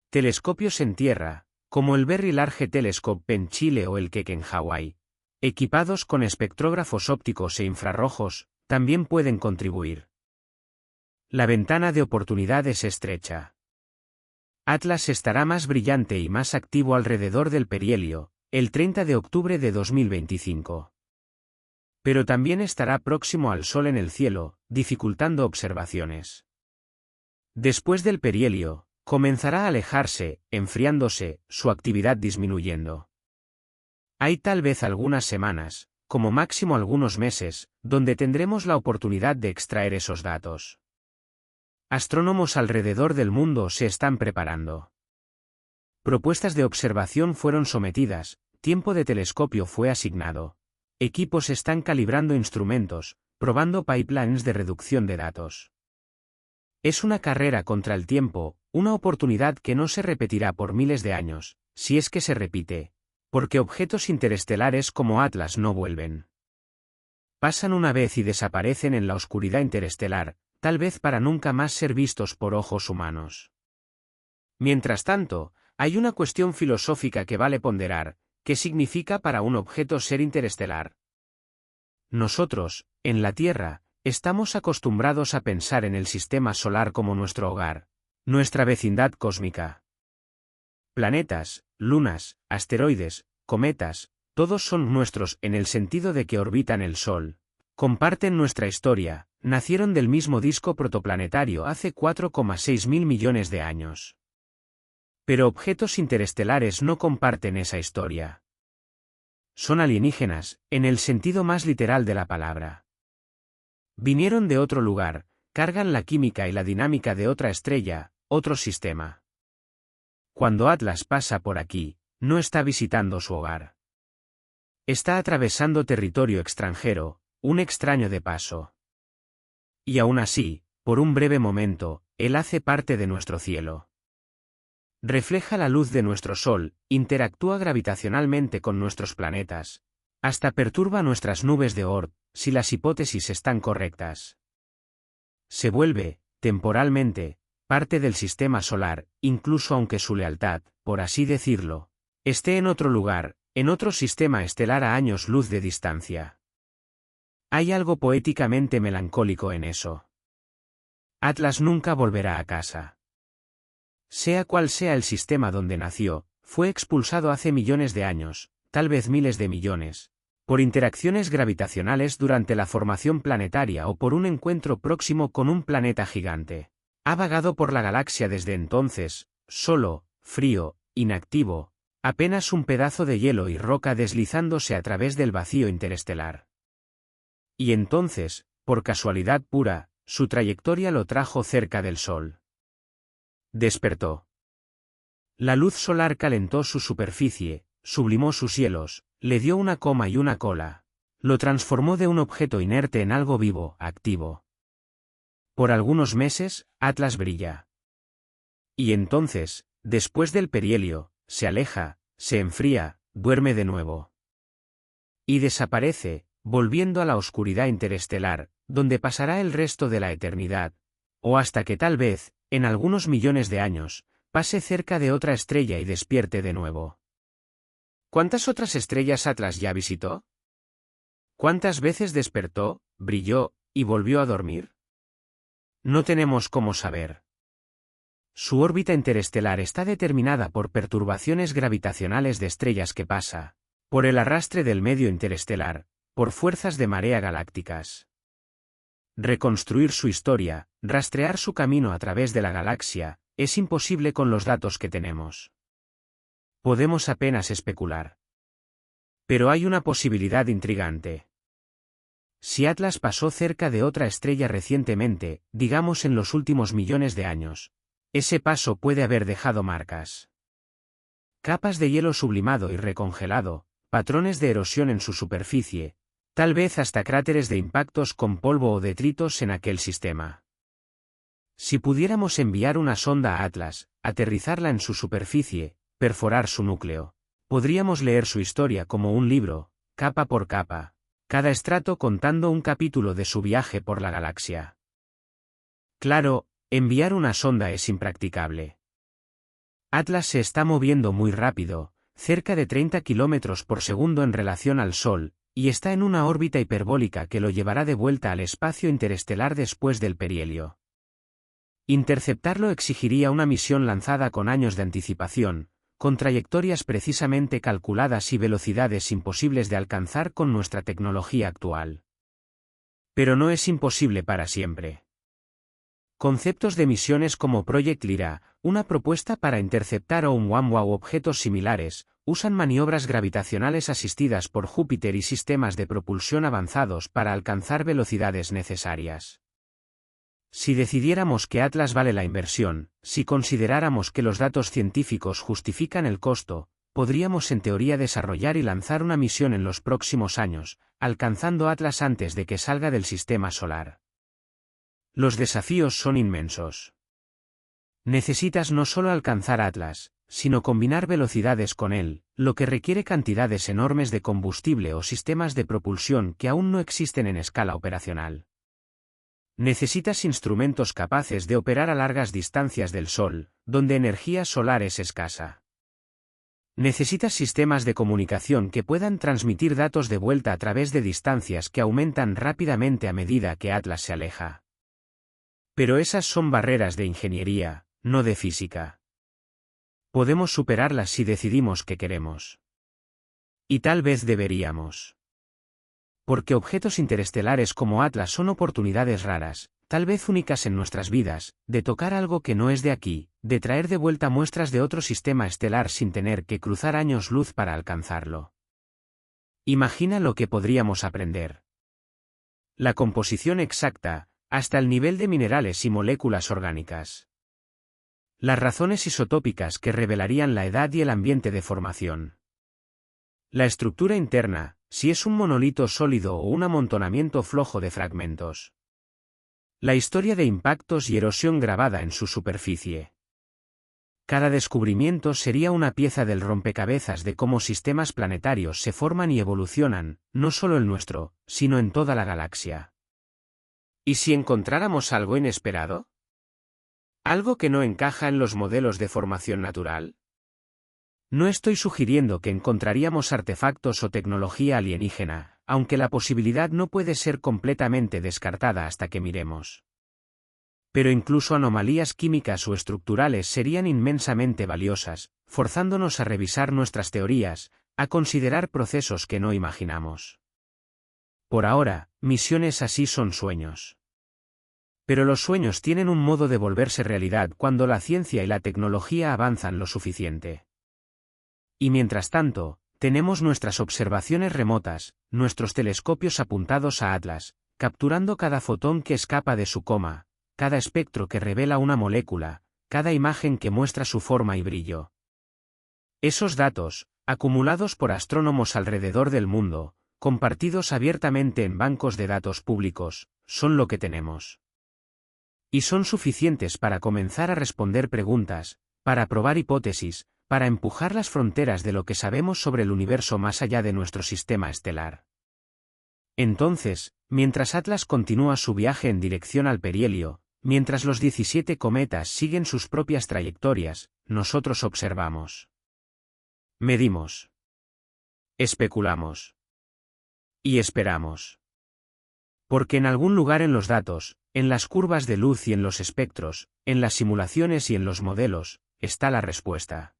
Telescopios en tierra, como el Very Large Telescope en Chile o el Keck en Hawái, equipados con espectrógrafos ópticos e infrarrojos, también pueden contribuir. La ventana de oportunidad es estrecha. Atlas estará más brillante y más activo alrededor del perihelio, el 30 de octubre de 2025. Pero también estará próximo al Sol en el cielo, dificultando observaciones. Después del perihelio, comenzará a alejarse, enfriándose, su actividad disminuyendo. Hay tal vez algunas semanas, como máximo algunos meses, donde tendremos la oportunidad de extraer esos datos. Astrónomos alrededor del mundo se están preparando. Propuestas de observación fueron sometidas, tiempo de telescopio fue asignado. Equipos están calibrando instrumentos, probando pipelines de reducción de datos. Es una carrera contra el tiempo, una oportunidad que no se repetirá por miles de años, si es que se repite, porque objetos interestelares como Atlas no vuelven. Pasan una vez y desaparecen en la oscuridad interestelar, tal vez para nunca más ser vistos por ojos humanos. Mientras tanto, hay una cuestión filosófica que vale ponderar: ¿qué significa para un objeto ser interestelar? Nosotros, en la Tierra, estamos acostumbrados a pensar en el sistema solar como nuestro hogar, nuestra vecindad cósmica. Planetas, lunas, asteroides, cometas, todos son nuestros en el sentido de que orbitan el Sol, comparten nuestra historia, nacieron del mismo disco protoplanetario hace 4,6 mil millones de años. Pero objetos interestelares no comparten esa historia. Son alienígenas, en el sentido más literal de la palabra. Vinieron de otro lugar, cargan la química y la dinámica de otra estrella, otro sistema. Cuando Atlas pasa por aquí, no está visitando su hogar. Está atravesando territorio extranjero, un extraño de paso. Y aún así, por un breve momento, él hace parte de nuestro cielo. Refleja la luz de nuestro Sol, interactúa gravitacionalmente con nuestros planetas, hasta perturba nuestras nubes de Oort, si las hipótesis están correctas. Se vuelve, temporalmente, parte del sistema solar, incluso aunque su lealtad, por así decirlo, esté en otro lugar, en otro sistema estelar a años luz de distancia. Hay algo poéticamente melancólico en eso. Atlas nunca volverá a casa. Sea cual sea el sistema donde nació, fue expulsado hace millones de años, tal vez miles de millones, por interacciones gravitacionales durante la formación planetaria o por un encuentro próximo con un planeta gigante. Ha vagado por la galaxia desde entonces, solo, frío, inactivo, apenas un pedazo de hielo y roca deslizándose a través del vacío interestelar. Y entonces, por casualidad pura, su trayectoria lo trajo cerca del Sol. Despertó. La luz solar calentó su superficie, sublimó sus cielos, le dio una coma y una cola, lo transformó de un objeto inerte en algo vivo, activo. Por algunos meses, Atlas brilla. Y entonces, después del perihelio, se aleja, se enfría, duerme de nuevo. Y desaparece, volviendo a la oscuridad interestelar, donde pasará el resto de la eternidad, o hasta que tal vez, en algunos millones de años, pase cerca de otra estrella y despierte de nuevo. ¿Cuántas otras estrellas Atlas ya visitó? ¿Cuántas veces despertó, brilló, y volvió a dormir? No tenemos cómo saber. Su órbita interestelar está determinada por perturbaciones gravitacionales de estrellas que pasa, por el arrastre del medio interestelar, por fuerzas de marea galácticas. Reconstruir su historia, rastrear su camino a través de la galaxia, es imposible con los datos que tenemos. Podemos apenas especular. Pero hay una posibilidad intrigante. Si Atlas pasó cerca de otra estrella recientemente, digamos en los últimos millones de años, ese paso puede haber dejado marcas. Capas de hielo sublimado y recongelado, patrones de erosión en su superficie, tal vez hasta cráteres de impactos con polvo o detritos en aquel sistema. Si pudiéramos enviar una sonda a Atlas, aterrizarla en su superficie, perforar su núcleo, podríamos leer su historia como un libro, capa por capa, cada estrato contando un capítulo de su viaje por la galaxia. Claro, enviar una sonda es impracticable. Atlas se está moviendo muy rápido, cerca de 30 km por segundo en relación al Sol, y está en una órbita hiperbólica que lo llevará de vuelta al espacio interestelar después del perihelio. Interceptarlo exigiría una misión lanzada con años de anticipación, con trayectorias precisamente calculadas y velocidades imposibles de alcanzar con nuestra tecnología actual. Pero no es imposible para siempre. Conceptos de misiones como Project Lyra, una propuesta para interceptar Oumuamua u objetos similares, usan maniobras gravitacionales asistidas por Júpiter y sistemas de propulsión avanzados para alcanzar velocidades necesarias. Si decidiéramos que Atlas vale la inversión, si consideráramos que los datos científicos justifican el costo, podríamos en teoría desarrollar y lanzar una misión en los próximos años, alcanzando Atlas antes de que salga del sistema solar. Los desafíos son inmensos. Necesitas no solo alcanzar Atlas, sino combinar velocidades con él, lo que requiere cantidades enormes de combustible o sistemas de propulsión que aún no existen en escala operacional. Necesitas instrumentos capaces de operar a largas distancias del Sol, donde energía solar es escasa. Necesitas sistemas de comunicación que puedan transmitir datos de vuelta a través de distancias que aumentan rápidamente a medida que Atlas se aleja. Pero esas son barreras de ingeniería, no de física. Podemos superarlas si decidimos que queremos. Y tal vez deberíamos. Porque objetos interestelares como Atlas son oportunidades raras, tal vez únicas en nuestras vidas, de tocar algo que no es de aquí, de traer de vuelta muestras de otro sistema estelar sin tener que cruzar años luz para alcanzarlo. Imagina lo que podríamos aprender. La composición exacta, hasta el nivel de minerales y moléculas orgánicas. Las razones isotópicas que revelarían la edad y el ambiente de formación. La estructura interna, si es un monolito sólido o un amontonamiento flojo de fragmentos. La historia de impactos y erosión grabada en su superficie. Cada descubrimiento sería una pieza del rompecabezas de cómo sistemas planetarios se forman y evolucionan, no solo el nuestro, sino en toda la galaxia. ¿Y si encontráramos algo inesperado? ¿Algo que no encaja en los modelos de formación natural? No estoy sugiriendo que encontraríamos artefactos o tecnología alienígena, aunque la posibilidad no puede ser completamente descartada hasta que miremos. Pero incluso anomalías químicas o estructurales serían inmensamente valiosas, forzándonos a revisar nuestras teorías, a considerar procesos que no imaginamos. Por ahora, misiones así son sueños. Pero los sueños tienen un modo de volverse realidad cuando la ciencia y la tecnología avanzan lo suficiente. Y mientras tanto, tenemos nuestras observaciones remotas, nuestros telescopios apuntados a Atlas, capturando cada fotón que escapa de su coma, cada espectro que revela una molécula, cada imagen que muestra su forma y brillo. Esos datos, acumulados por astrónomos alrededor del mundo, compartidos abiertamente en bancos de datos públicos, son lo que tenemos. Y son suficientes para comenzar a responder preguntas, para probar hipótesis, para empujar las fronteras de lo que sabemos sobre el universo más allá de nuestro sistema estelar. Entonces, mientras Atlas continúa su viaje en dirección al perihelio, mientras los 17 cometas siguen sus propias trayectorias, nosotros observamos. Medimos. Especulamos. Y esperamos. Porque en algún lugar en los datos, en las curvas de luz y en los espectros, en las simulaciones y en los modelos, está la respuesta.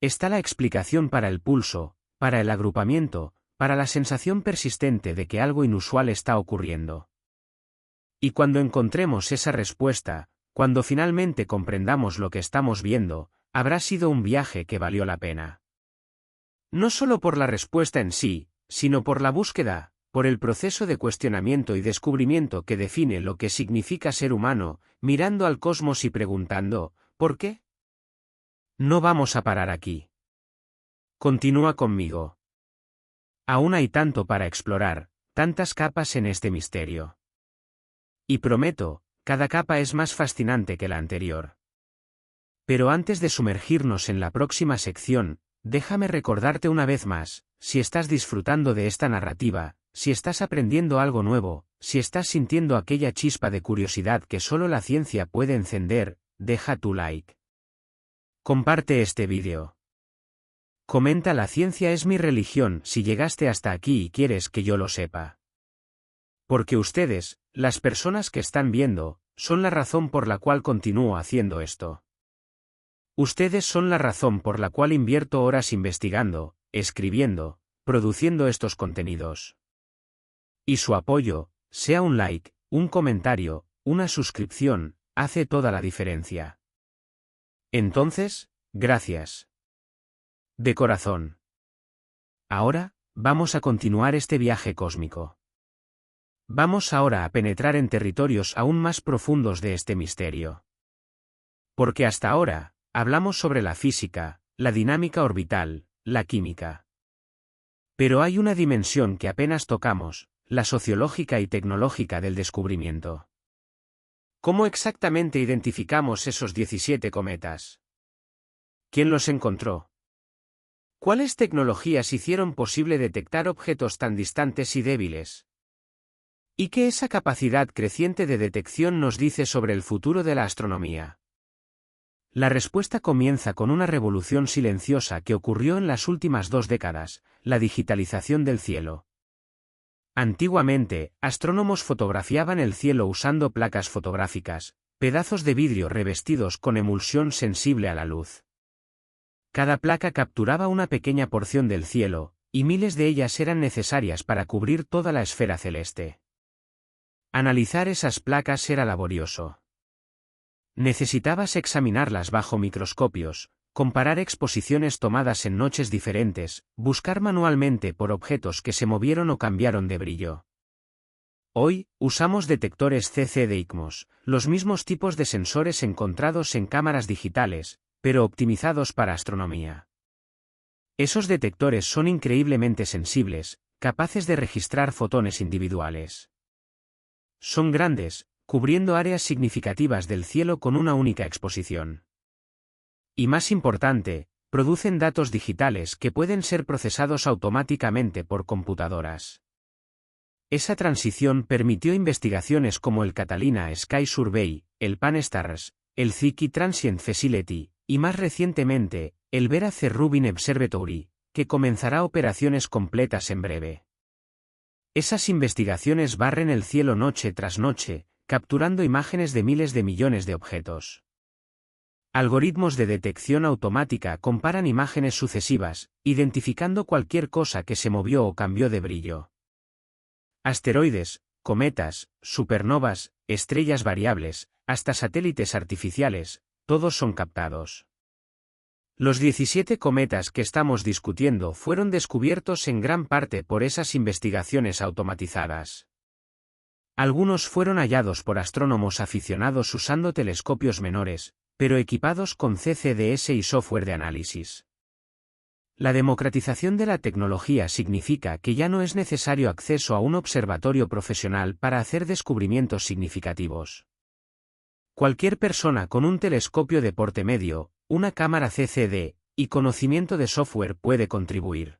Está la explicación para el pulso, para el agrupamiento, para la sensación persistente de que algo inusual está ocurriendo. Y cuando encontremos esa respuesta, cuando finalmente comprendamos lo que estamos viendo, habrá sido un viaje que valió la pena. No solo por la respuesta en sí, sino por la búsqueda, por el proceso de cuestionamiento y descubrimiento que define lo que significa ser humano, mirando al cosmos y preguntando, ¿por qué? No vamos a parar aquí. Continúa conmigo. Aún hay tanto para explorar, tantas capas en este misterio. Y prometo, cada capa es más fascinante que la anterior. Pero antes de sumergirnos en la próxima sección, déjame recordarte una vez más, si estás disfrutando de esta narrativa, si estás aprendiendo algo nuevo, si estás sintiendo aquella chispa de curiosidad que solo la ciencia puede encender, deja tu like. Comparte este vídeo. Comenta "La ciencia es mi religión" si llegaste hasta aquí y quieres que yo lo sepa. Porque ustedes, las personas que están viendo, son la razón por la cual continúo haciendo esto. Ustedes son la razón por la cual invierto horas investigando, escribiendo, produciendo estos contenidos. Y su apoyo, sea un like, un comentario, una suscripción, hace toda la diferencia. Entonces, gracias. De corazón. Ahora, vamos a continuar este viaje cósmico. Vamos ahora a penetrar en territorios aún más profundos de este misterio. Porque hasta ahora, hablamos sobre la física, la dinámica orbital, la química. Pero hay una dimensión que apenas tocamos, la sociológica y tecnológica del descubrimiento. ¿Cómo exactamente identificamos esos 17 cometas? ¿Quién los encontró? ¿Cuáles tecnologías hicieron posible detectar objetos tan distantes y débiles? ¿Y qué esa capacidad creciente de detección nos dice sobre el futuro de la astronomía? La respuesta comienza con una revolución silenciosa que ocurrió en las últimas 2 décadas, la digitalización del cielo. Antiguamente, astrónomos fotografiaban el cielo usando placas fotográficas, pedazos de vidrio revestidos con emulsión sensible a la luz. Cada placa capturaba una pequeña porción del cielo, y miles de ellas eran necesarias para cubrir toda la esfera celeste. Analizar esas placas era laborioso. Necesitabas examinarlas bajo microscopios, comparar exposiciones tomadas en noches diferentes, buscar manualmente por objetos que se movieron o cambiaron de brillo. Hoy, usamos detectores CC de ICMOS, los mismos tipos de sensores encontrados en cámaras digitales, pero optimizados para astronomía. Esos detectores son increíblemente sensibles, capaces de registrar fotones individuales. Son grandes, cubriendo áreas significativas del cielo con una única exposición. Y más importante, producen datos digitales que pueden ser procesados automáticamente por computadoras. Esa transición permitió investigaciones como el Catalina Sky Survey, el Pan-STARRS, el Ziki Transient Facility, y más recientemente, el Vera C. Rubin Observatory, que comenzará operaciones completas en breve. Esas investigaciones barren el cielo noche tras noche, capturando imágenes de miles de millones de objetos. Algoritmos de detección automática comparan imágenes sucesivas, identificando cualquier cosa que se movió o cambió de brillo. Asteroides, cometas, supernovas, estrellas variables, hasta satélites artificiales, todos son captados. Los 17 cometas que estamos discutiendo fueron descubiertos en gran parte por esas investigaciones automatizadas. Algunos fueron hallados por astrónomos aficionados usando telescopios menores, pero equipados con CCDS y software de análisis. La democratización de la tecnología significa que ya no es necesario acceso a un observatorio profesional para hacer descubrimientos significativos. Cualquier persona con un telescopio de porte medio, una cámara CCD, y conocimiento de software puede contribuir.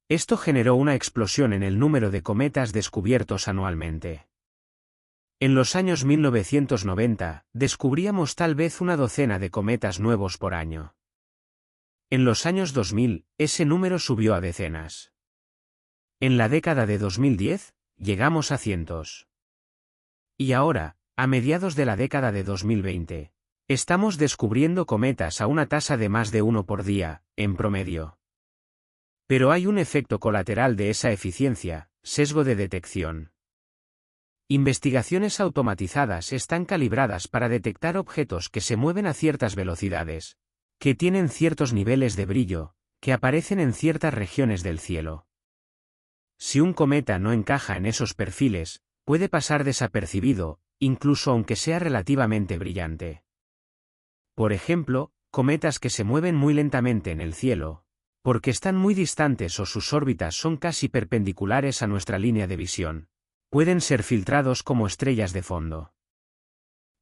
Esto generó una explosión en el número de cometas descubiertos anualmente. En los años 1990, descubríamos tal vez una docena de cometas nuevos por año. En los años 2000, ese número subió a decenas. En la década de 2010, llegamos a cientos. Y ahora, a mediados de la década de 2020, estamos descubriendo cometas a una tasa de más de 1 por día, en promedio. Pero hay un efecto colateral de esa eficiencia, sesgo de detección. Investigaciones automatizadas están calibradas para detectar objetos que se mueven a ciertas velocidades, que tienen ciertos niveles de brillo, que aparecen en ciertas regiones del cielo. Si un cometa no encaja en esos perfiles, puede pasar desapercibido, incluso aunque sea relativamente brillante. Por ejemplo, cometas que se mueven muy lentamente en el cielo, porque están muy distantes o sus órbitas son casi perpendiculares a nuestra línea de visión, pueden ser filtrados como estrellas de fondo.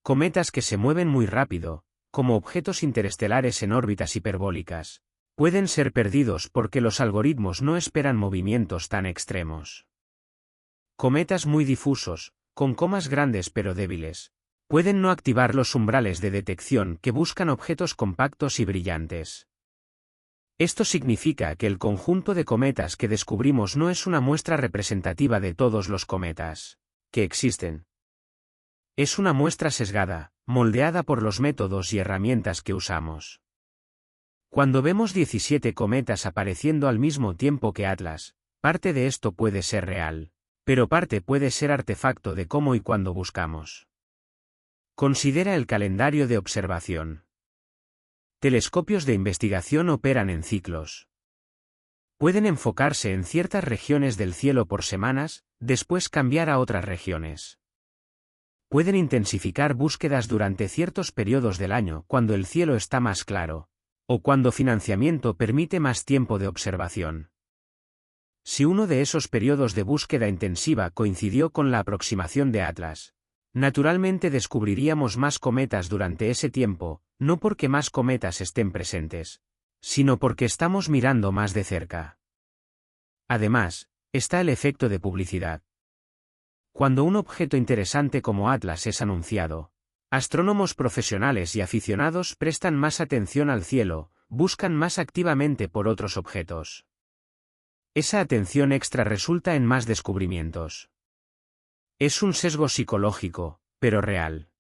Cometas que se mueven muy rápido, como objetos interestelares en órbitas hiperbólicas, pueden ser perdidos porque los algoritmos no esperan movimientos tan extremos. Cometas muy difusos, con comas grandes pero débiles, pueden no activar los umbrales de detección que buscan objetos compactos y brillantes. Esto significa que el conjunto de cometas que descubrimos no es una muestra representativa de todos los cometas que existen. Es una muestra sesgada, moldeada por los métodos y herramientas que usamos. Cuando vemos 17 cometas apareciendo al mismo tiempo que Atlas, parte de esto puede ser real, pero parte puede ser artefacto de cómo y cuándo buscamos. Considera el calendario de observación. Telescopios de investigación operan en ciclos. Pueden enfocarse en ciertas regiones del cielo por semanas, después cambiar a otras regiones. Pueden intensificar búsquedas durante ciertos periodos del año cuando el cielo está más claro, o cuando financiamiento permite más tiempo de observación. Si uno de esos periodos de búsqueda intensiva coincidió con la aproximación de Atlas, naturalmente descubriríamos más cometas durante ese tiempo, no porque más cometas estén presentes, sino porque estamos mirando más de cerca. Además, está el efecto de publicidad. Cuando un objeto interesante como Atlas es anunciado, astrónomos profesionales y aficionados prestan más atención al cielo, buscan más activamente por otros objetos. Esa atención extra resulta en más descubrimientos. Es un sesgo psicológico, pero real.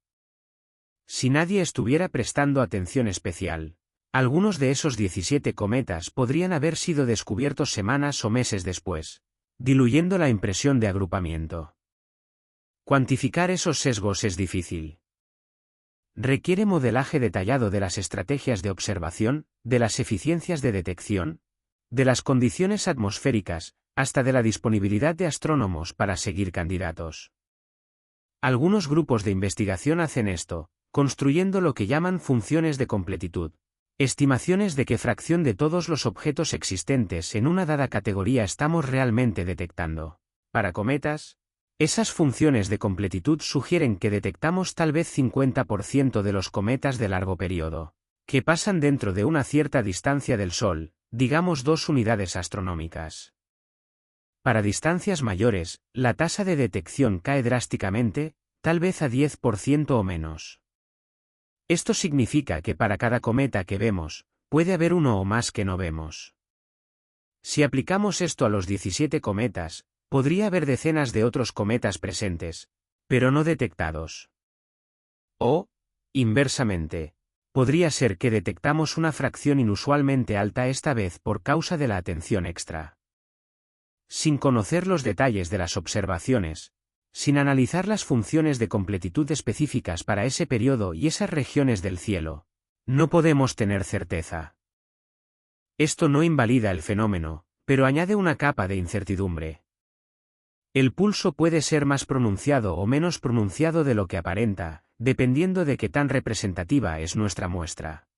Si nadie estuviera prestando atención especial, algunos de esos 17 cometas podrían haber sido descubiertos semanas o meses después, diluyendo la impresión de agrupamiento. Cuantificar esos sesgos es difícil. Requiere modelaje detallado de las estrategias de observación, de las eficiencias de detección, de las condiciones atmosféricas, hasta de la disponibilidad de astrónomos para seguir candidatos. Algunos grupos de investigación hacen esto, construyendo lo que llaman funciones de completitud, estimaciones de qué fracción de todos los objetos existentes en una dada categoría estamos realmente detectando. Para cometas, esas funciones de completitud sugieren que detectamos tal vez 50% de los cometas de largo periodo, que pasan dentro de una cierta distancia del Sol, digamos 2 unidades astronómicas. Para distancias mayores, la tasa de detección cae drásticamente, tal vez a 10% o menos. Esto significa que para cada cometa que vemos, puede haber uno o más que no vemos. Si aplicamos esto a los 17 cometas, podría haber decenas de otros cometas presentes, pero no detectados. O, inversamente, podría ser que detectamos una fracción inusualmente alta esta vez por causa de la atención extra. Sin conocer los detalles de las observaciones, sin analizar las funciones de completitud específicas para ese periodo y esas regiones del cielo, no podemos tener certeza. Esto no invalida el fenómeno, pero añade una capa de incertidumbre. El pulso puede ser más pronunciado o menos pronunciado de lo que aparenta, dependiendo de qué tan representativa es nuestra muestra.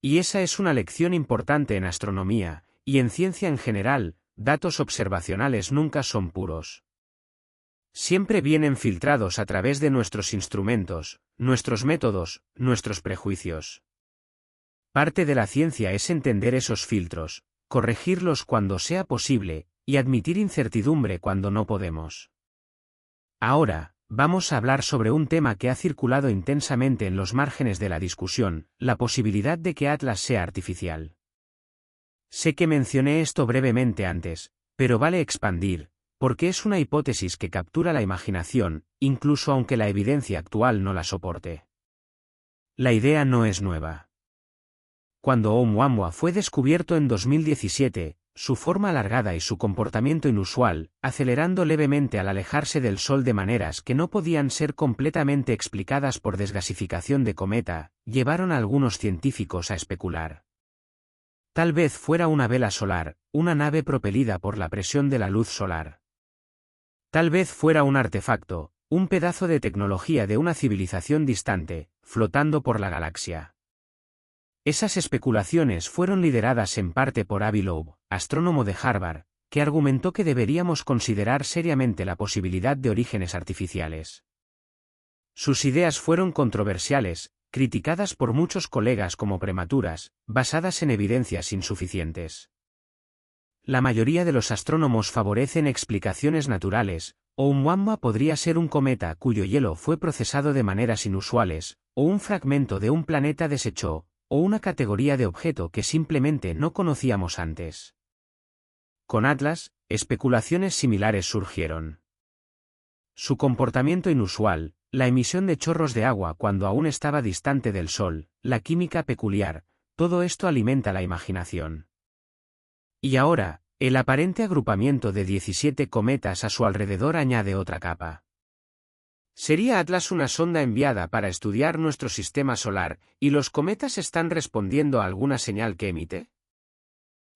Y esa es una lección importante en astronomía, y en ciencia en general, datos observacionales nunca son puros. Siempre vienen filtrados a través de nuestros instrumentos, nuestros métodos, nuestros prejuicios. Parte de la ciencia es entender esos filtros, corregirlos cuando sea posible, y admitir incertidumbre cuando no podemos. Ahora, vamos a hablar sobre un tema que ha circulado intensamente en los márgenes de la discusión, la posibilidad de que Atlas sea artificial. Sé que mencioné esto brevemente antes, pero vale expandir, porque es una hipótesis que captura la imaginación, incluso aunque la evidencia actual no la soporte. La idea no es nueva. Cuando Oumuamua fue descubierto en 2017, su forma alargada y su comportamiento inusual, acelerando levemente al alejarse del Sol de maneras que no podían ser completamente explicadas por desgasificación de cometa, llevaron a algunos científicos a especular. Tal vez fuera una vela solar, una nave propelida por la presión de la luz solar. Tal vez fuera un artefacto, un pedazo de tecnología de una civilización distante, flotando por la galaxia. Esas especulaciones fueron lideradas en parte por Avi Loeb, astrónomo de Harvard, que argumentó que deberíamos considerar seriamente la posibilidad de orígenes artificiales. Sus ideas fueron controversiales, criticadas por muchos colegas como prematuras, basadas en evidencias insuficientes. La mayoría de los astrónomos favorecen explicaciones naturales. Oumuamua podría ser un cometa cuyo hielo fue procesado de maneras inusuales, o un fragmento de un planeta deshecho, o una categoría de objeto que simplemente no conocíamos antes. Con Atlas, especulaciones similares surgieron. Su comportamiento inusual, la emisión de chorros de agua cuando aún estaba distante del Sol, la química peculiar, todo esto alimenta la imaginación. Y ahora, el aparente agrupamiento de 17 cometas a su alrededor añade otra capa. ¿Sería Atlas una sonda enviada para estudiar nuestro sistema solar, y los cometas están respondiendo a alguna señal que emite?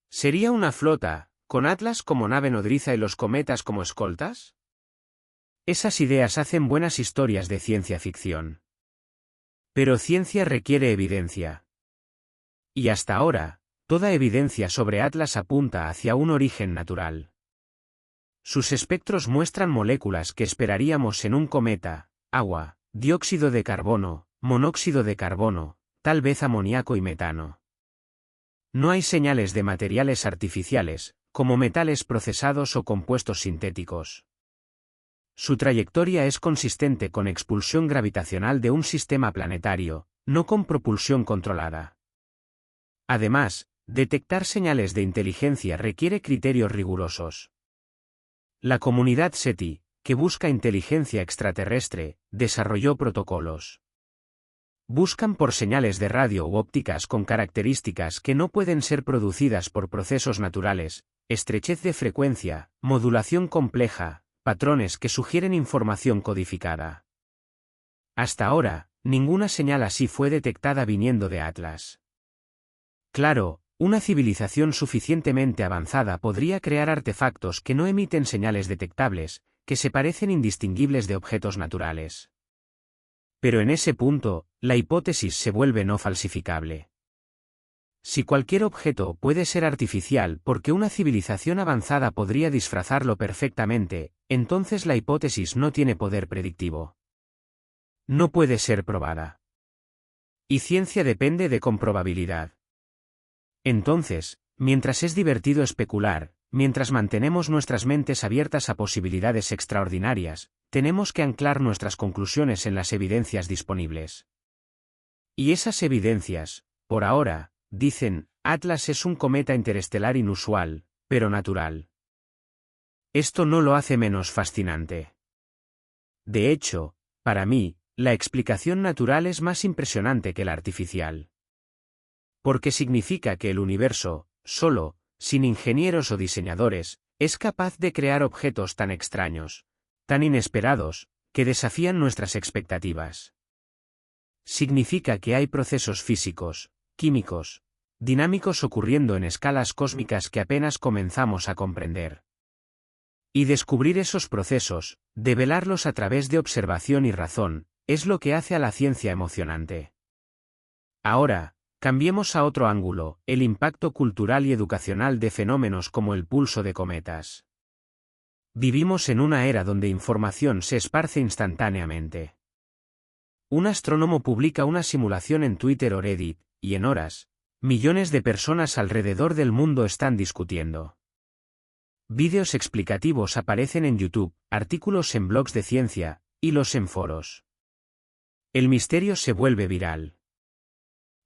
¿Sería una flota, con Atlas como nave nodriza y los cometas como escoltas? Esas ideas hacen buenas historias de ciencia ficción. Pero ciencia requiere evidencia. Y hasta ahora, toda evidencia sobre Atlas apunta hacia un origen natural. Sus espectros muestran moléculas que esperaríamos en un cometa: agua, dióxido de carbono, monóxido de carbono, tal vez amoníaco y metano. No hay señales de materiales artificiales, como metales procesados o compuestos sintéticos. Su trayectoria es consistente con expulsión gravitacional de un sistema planetario, no con propulsión controlada. Además, detectar señales de inteligencia requiere criterios rigurosos. La comunidad SETI, que busca inteligencia extraterrestre, desarrolló protocolos. Buscan por señales de radio u ópticas con características que no pueden ser producidas por procesos naturales: estrechez de frecuencia, modulación compleja, patrones que sugieren información codificada. Hasta ahora, ninguna señal así fue detectada viniendo de Atlas. Claro, una civilización suficientemente avanzada podría crear artefactos que no emiten señales detectables, que se parecen indistinguibles de objetos naturales. Pero en ese punto, la hipótesis se vuelve no falsificable. Si cualquier objeto puede ser artificial porque una civilización avanzada podría disfrazarlo perfectamente, entonces la hipótesis no tiene poder predictivo. No puede ser probada. Y ciencia depende de comprobabilidad. Entonces, mientras es divertido especular, mientras mantenemos nuestras mentes abiertas a posibilidades extraordinarias, tenemos que anclar nuestras conclusiones en las evidencias disponibles. Y esas evidencias, por ahora, dicen: Atlas es un cometa interestelar inusual, pero natural. Esto no lo hace menos fascinante. De hecho, para mí, la explicación natural es más impresionante que la artificial. Porque significa que el universo, solo, sin ingenieros o diseñadores, es capaz de crear objetos tan extraños, tan inesperados, que desafían nuestras expectativas. Significa que hay procesos físicos, químicos, dinámicos ocurriendo en escalas cósmicas que apenas comenzamos a comprender. Y descubrir esos procesos, develarlos a través de observación y razón, es lo que hace a la ciencia emocionante. Ahora, cambiemos a otro ángulo: el impacto cultural y educacional de fenómenos como el pulso de cometas. Vivimos en una era donde información se esparce instantáneamente. Un astrónomo publica una simulación en Twitter o Reddit, y en horas, millones de personas alrededor del mundo están discutiendo. Vídeos explicativos aparecen en YouTube, artículos en blogs de ciencia, hilos en foros. El misterio se vuelve viral.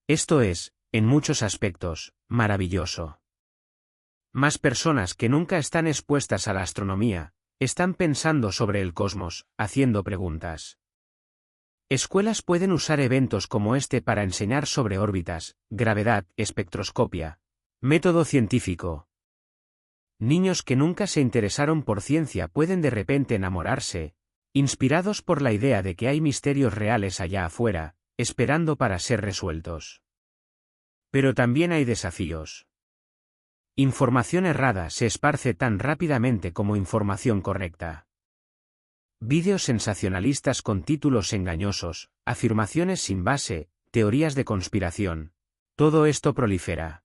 Esto es, en muchos aspectos, maravilloso. Más personas que nunca están expuestas a la astronomía, están pensando sobre el cosmos, haciendo preguntas. Escuelas pueden usar eventos como este para enseñar sobre órbitas, gravedad, espectroscopia, método científico. Niños que nunca se interesaron por ciencia pueden de repente enamorarse, inspirados por la idea de que hay misterios reales allá afuera, esperando para ser resueltos. Pero también hay desafíos. Información errada se esparce tan rápidamente como información correcta. Vídeos sensacionalistas con títulos engañosos, afirmaciones sin base, teorías de conspiración. Todo esto prolifera.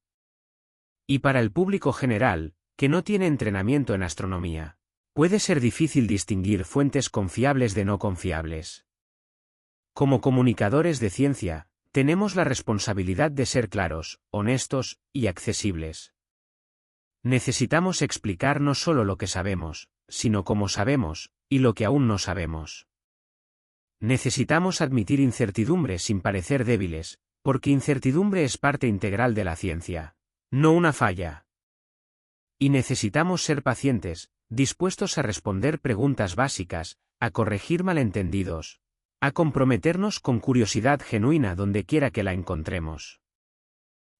Y para el público general, que no tiene entrenamiento en astronomía, puede ser difícil distinguir fuentes confiables de no confiables. Como comunicadores de ciencia, tenemos la responsabilidad de ser claros, honestos y accesibles. Necesitamos explicar no solo lo que sabemos, sino cómo sabemos, y lo que aún no sabemos. Necesitamos admitir incertidumbre sin parecer débiles, porque incertidumbre es parte integral de la ciencia, no una falla. Y necesitamos ser pacientes, dispuestos a responder preguntas básicas, a corregir malentendidos, a comprometernos con curiosidad genuina donde quiera que la encontremos.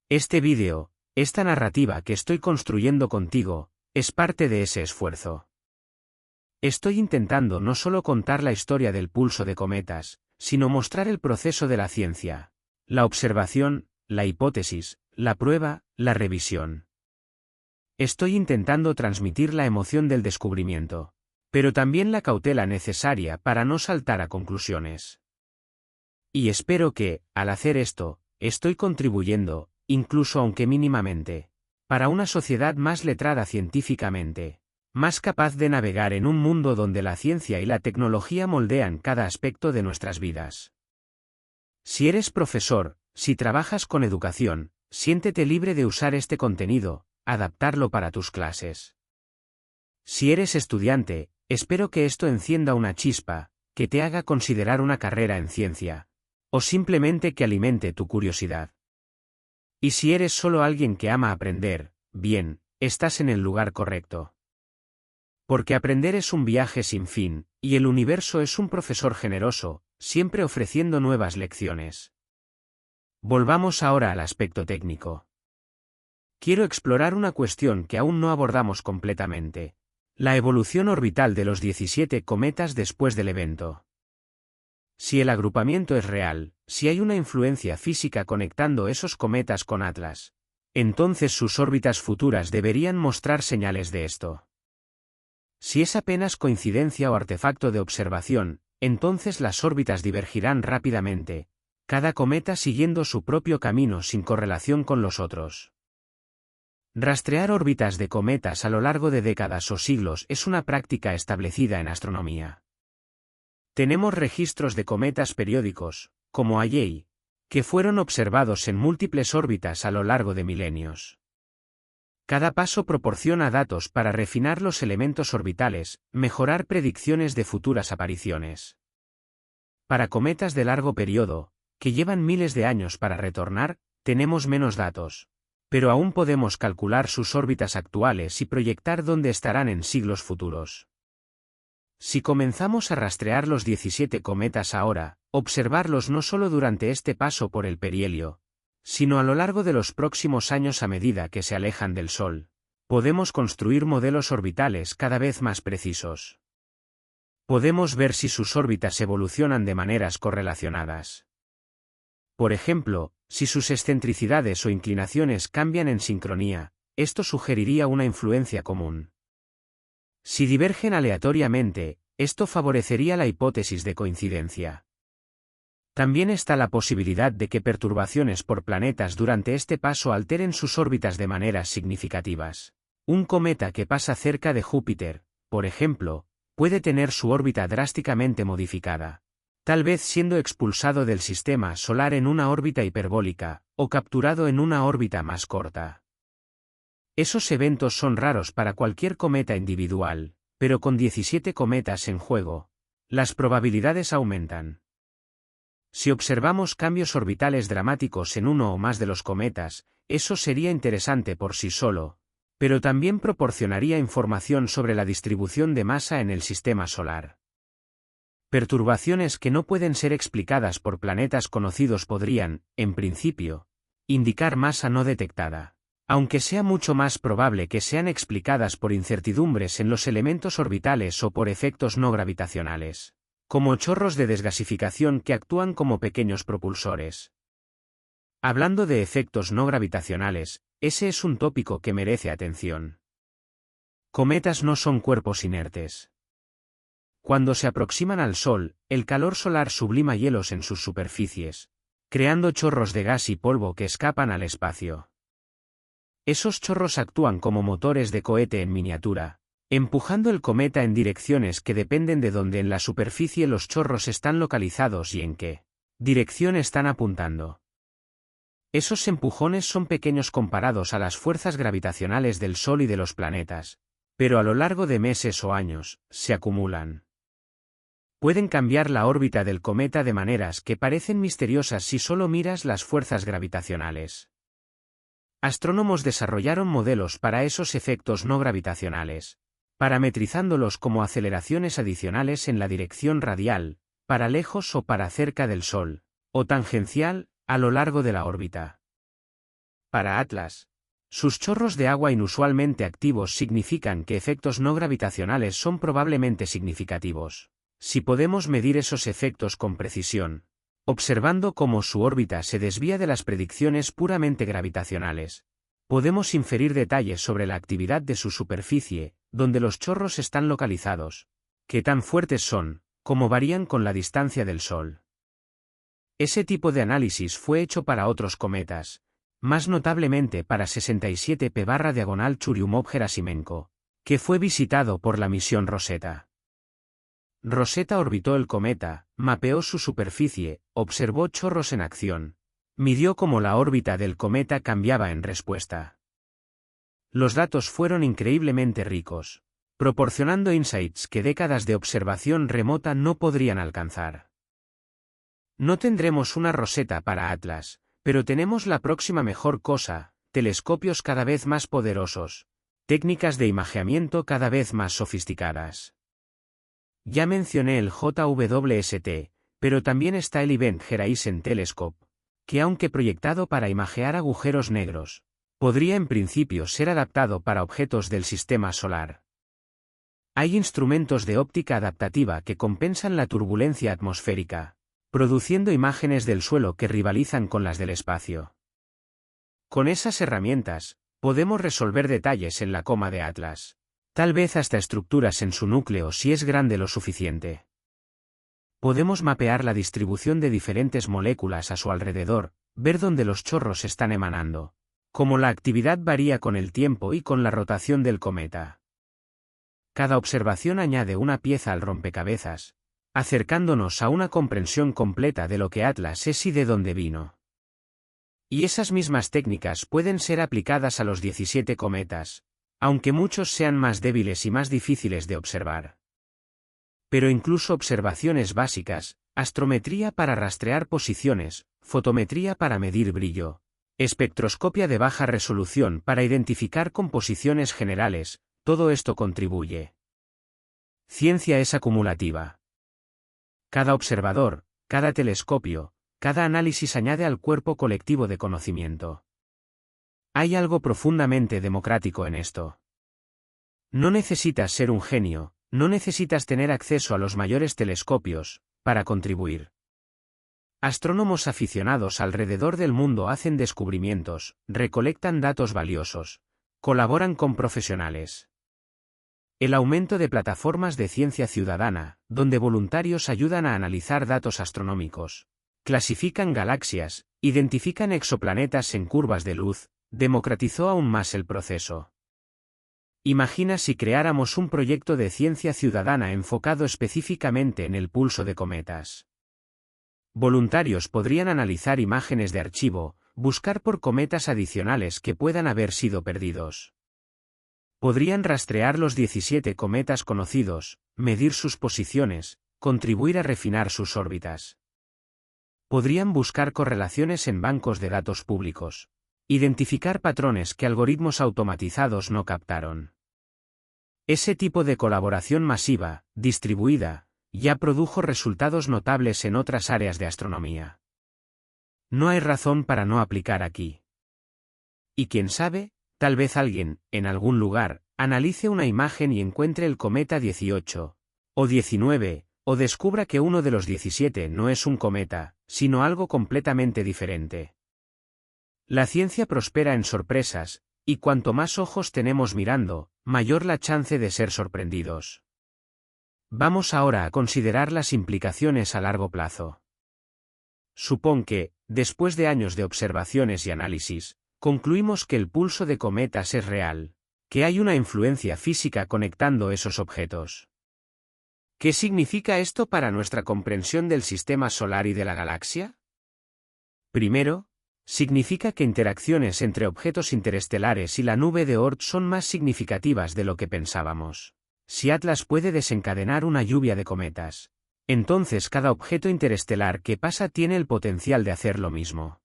Este vídeo, esta narrativa que estoy construyendo contigo, es parte de ese esfuerzo. Estoy intentando no solo contar la historia del pulso de cometas, sino mostrar el proceso de la ciencia, la observación, la hipótesis, la prueba, la revisión. Estoy intentando transmitir la emoción del descubrimiento, pero también la cautela necesaria para no saltar a conclusiones. Y espero que, al hacer esto, estoy contribuyendo, incluso aunque mínimamente, para una sociedad más letrada científicamente, más capaz de navegar en un mundo donde la ciencia y la tecnología moldean cada aspecto de nuestras vidas. Si eres profesor, si trabajas con educación, siéntete libre de usar este contenido, adaptarlo para tus clases. Si eres estudiante, espero que esto encienda una chispa, que te haga considerar una carrera en ciencia, o simplemente que alimente tu curiosidad. Y si eres solo alguien que ama aprender, bien, estás en el lugar correcto. Porque aprender es un viaje sin fin, y el universo es un profesor generoso, siempre ofreciendo nuevas lecciones. Volvamos ahora al aspecto técnico. Quiero explorar una cuestión que aún no abordamos completamente: la evolución orbital de los 17 cometas después del evento. Si el agrupamiento es real, si hay una influencia física conectando esos cometas con Atlas, entonces sus órbitas futuras deberían mostrar señales de esto. Si es apenas coincidencia o artefacto de observación, entonces las órbitas divergirán rápidamente, cada cometa siguiendo su propio camino sin correlación con los otros. Rastrear órbitas de cometas a lo largo de décadas o siglos es una práctica establecida en astronomía. Tenemos registros de cometas periódicos, como Halley, que fueron observados en múltiples órbitas a lo largo de milenios. Cada paso proporciona datos para refinar los elementos orbitales, mejorar predicciones de futuras apariciones. Para cometas de largo periodo, que llevan miles de años para retornar, tenemos menos datos, pero aún podemos calcular sus órbitas actuales y proyectar dónde estarán en siglos futuros. Si comenzamos a rastrear los 17 cometas ahora, observarlos no solo durante este paso por el perihelio, sino a lo largo de los próximos años a medida que se alejan del Sol, podemos construir modelos orbitales cada vez más precisos. Podemos ver si sus órbitas evolucionan de maneras correlacionadas. Por ejemplo, si sus excentricidades o inclinaciones cambian en sincronía, esto sugeriría una influencia común. Si divergen aleatoriamente, esto favorecería la hipótesis de coincidencia. También está la posibilidad de que perturbaciones por planetas durante este paso alteren sus órbitas de maneras significativas. Un cometa que pasa cerca de Júpiter, por ejemplo, puede tener su órbita drásticamente modificada, tal vez siendo expulsado del sistema solar en una órbita hiperbólica, o capturado en una órbita más corta. Esos eventos son raros para cualquier cometa individual, pero con 17 cometas en juego, las probabilidades aumentan. Si observamos cambios orbitales dramáticos en uno o más de los cometas, eso sería interesante por sí solo, pero también proporcionaría información sobre la distribución de masa en el sistema solar. Perturbaciones que no pueden ser explicadas por planetas conocidos podrían, en principio, indicar masa no detectada, aunque sea mucho más probable que sean explicadas por incertidumbres en los elementos orbitales o por efectos no gravitacionales, como chorros de desgasificación que actúan como pequeños propulsores. Hablando de efectos no gravitacionales, ese es un tópico que merece atención. Cometas no son cuerpos inertes. Cuando se aproximan al Sol, el calor solar sublima hielos en sus superficies, creando chorros de gas y polvo que escapan al espacio. Esos chorros actúan como motores de cohete en miniatura, empujando el cometa en direcciones que dependen de dónde en la superficie los chorros están localizados y en qué dirección están apuntando. Esos empujones son pequeños comparados a las fuerzas gravitacionales del Sol y de los planetas, pero a lo largo de meses o años, se acumulan. Pueden cambiar la órbita del cometa de maneras que parecen misteriosas si solo miras las fuerzas gravitacionales. Astrónomos desarrollaron modelos para esos efectos no gravitacionales, parametrizándolos como aceleraciones adicionales en la dirección radial, para lejos o para cerca del Sol, o tangencial, a lo largo de la órbita. Para Atlas, sus chorros de agua inusualmente activos significan que efectos no gravitacionales son probablemente significativos. Si podemos medir esos efectos con precisión, observando cómo su órbita se desvía de las predicciones puramente gravitacionales, podemos inferir detalles sobre la actividad de su superficie, donde los chorros están localizados, qué tan fuertes son, cómo varían con la distancia del Sol. Ese tipo de análisis fue hecho para otros cometas, más notablemente para 67P/Churyumov-Gerasimenko, que fue visitado por la misión Rosetta. Rosetta orbitó el cometa, mapeó su superficie, observó chorros en acción, midió cómo la órbita del cometa cambiaba en respuesta. Los datos fueron increíblemente ricos, proporcionando insights que décadas de observación remota no podrían alcanzar. No tendremos una Rosetta para Atlas, pero tenemos la próxima mejor cosa: telescopios cada vez más poderosos, técnicas de imageamiento cada vez más sofisticadas. Ya mencioné el JWST, pero también está el Event Horizon Telescope, que aunque proyectado para imagear agujeros negros, podría en principio ser adaptado para objetos del sistema solar. Hay instrumentos de óptica adaptativa que compensan la turbulencia atmosférica, produciendo imágenes del suelo que rivalizan con las del espacio. Con esas herramientas, podemos resolver detalles en la coma de Atlas, tal vez hasta estructuras en su núcleo si es grande lo suficiente. Podemos mapear la distribución de diferentes moléculas a su alrededor, ver dónde los chorros están emanando, cómo la actividad varía con el tiempo y con la rotación del cometa. Cada observación añade una pieza al rompecabezas, acercándonos a una comprensión completa de lo que Atlas es y de dónde vino. Y esas mismas técnicas pueden ser aplicadas a los 17 cometas, aunque muchos sean más débiles y más difíciles de observar. Pero incluso observaciones básicas, astrometría para rastrear posiciones, fotometría para medir brillo, espectroscopia de baja resolución para identificar composiciones generales, todo esto contribuye. Ciencia es acumulativa. Cada observador, cada telescopio, cada análisis añade al cuerpo colectivo de conocimiento. Hay algo profundamente democrático en esto. No necesitas ser un genio, no necesitas tener acceso a los mayores telescopios, para contribuir. Astrónomos aficionados alrededor del mundo hacen descubrimientos, recolectan datos valiosos, colaboran con profesionales. El aumento de plataformas de ciencia ciudadana, donde voluntarios ayudan a analizar datos astronómicos, clasifican galaxias, identifican exoplanetas en curvas de luz, democratizó aún más el proceso. Imagina si creáramos un proyecto de ciencia ciudadana enfocado específicamente en el pulso de cometas. Voluntarios podrían analizar imágenes de archivo, buscar por cometas adicionales que puedan haber sido perdidos. Podrían rastrear los 17 cometas conocidos, medir sus posiciones, contribuir a refinar sus órbitas. Podrían buscar correlaciones en bancos de datos públicos, identificar patrones que algoritmos automatizados no captaron. Ese tipo de colaboración masiva, distribuida, ya produjo resultados notables en otras áreas de astronomía. No hay razón para no aplicar aquí. Y quién sabe, tal vez alguien, en algún lugar, analice una imagen y encuentre el cometa 18, o 19, o descubra que uno de los 17 no es un cometa, sino algo completamente diferente. La ciencia prospera en sorpresas, y cuanto más ojos tenemos mirando, mayor la chance de ser sorprendidos. Vamos ahora a considerar las implicaciones a largo plazo. Supón que, después de años de observaciones y análisis, concluimos que el pulso de cometas es real, que hay una influencia física conectando esos objetos. ¿Qué significa esto para nuestra comprensión del sistema solar y de la galaxia? Primero, significa que interacciones entre objetos interestelares y la nube de Oort son más significativas de lo que pensábamos. Si Atlas puede desencadenar una lluvia de cometas, entonces cada objeto interestelar que pasa tiene el potencial de hacer lo mismo.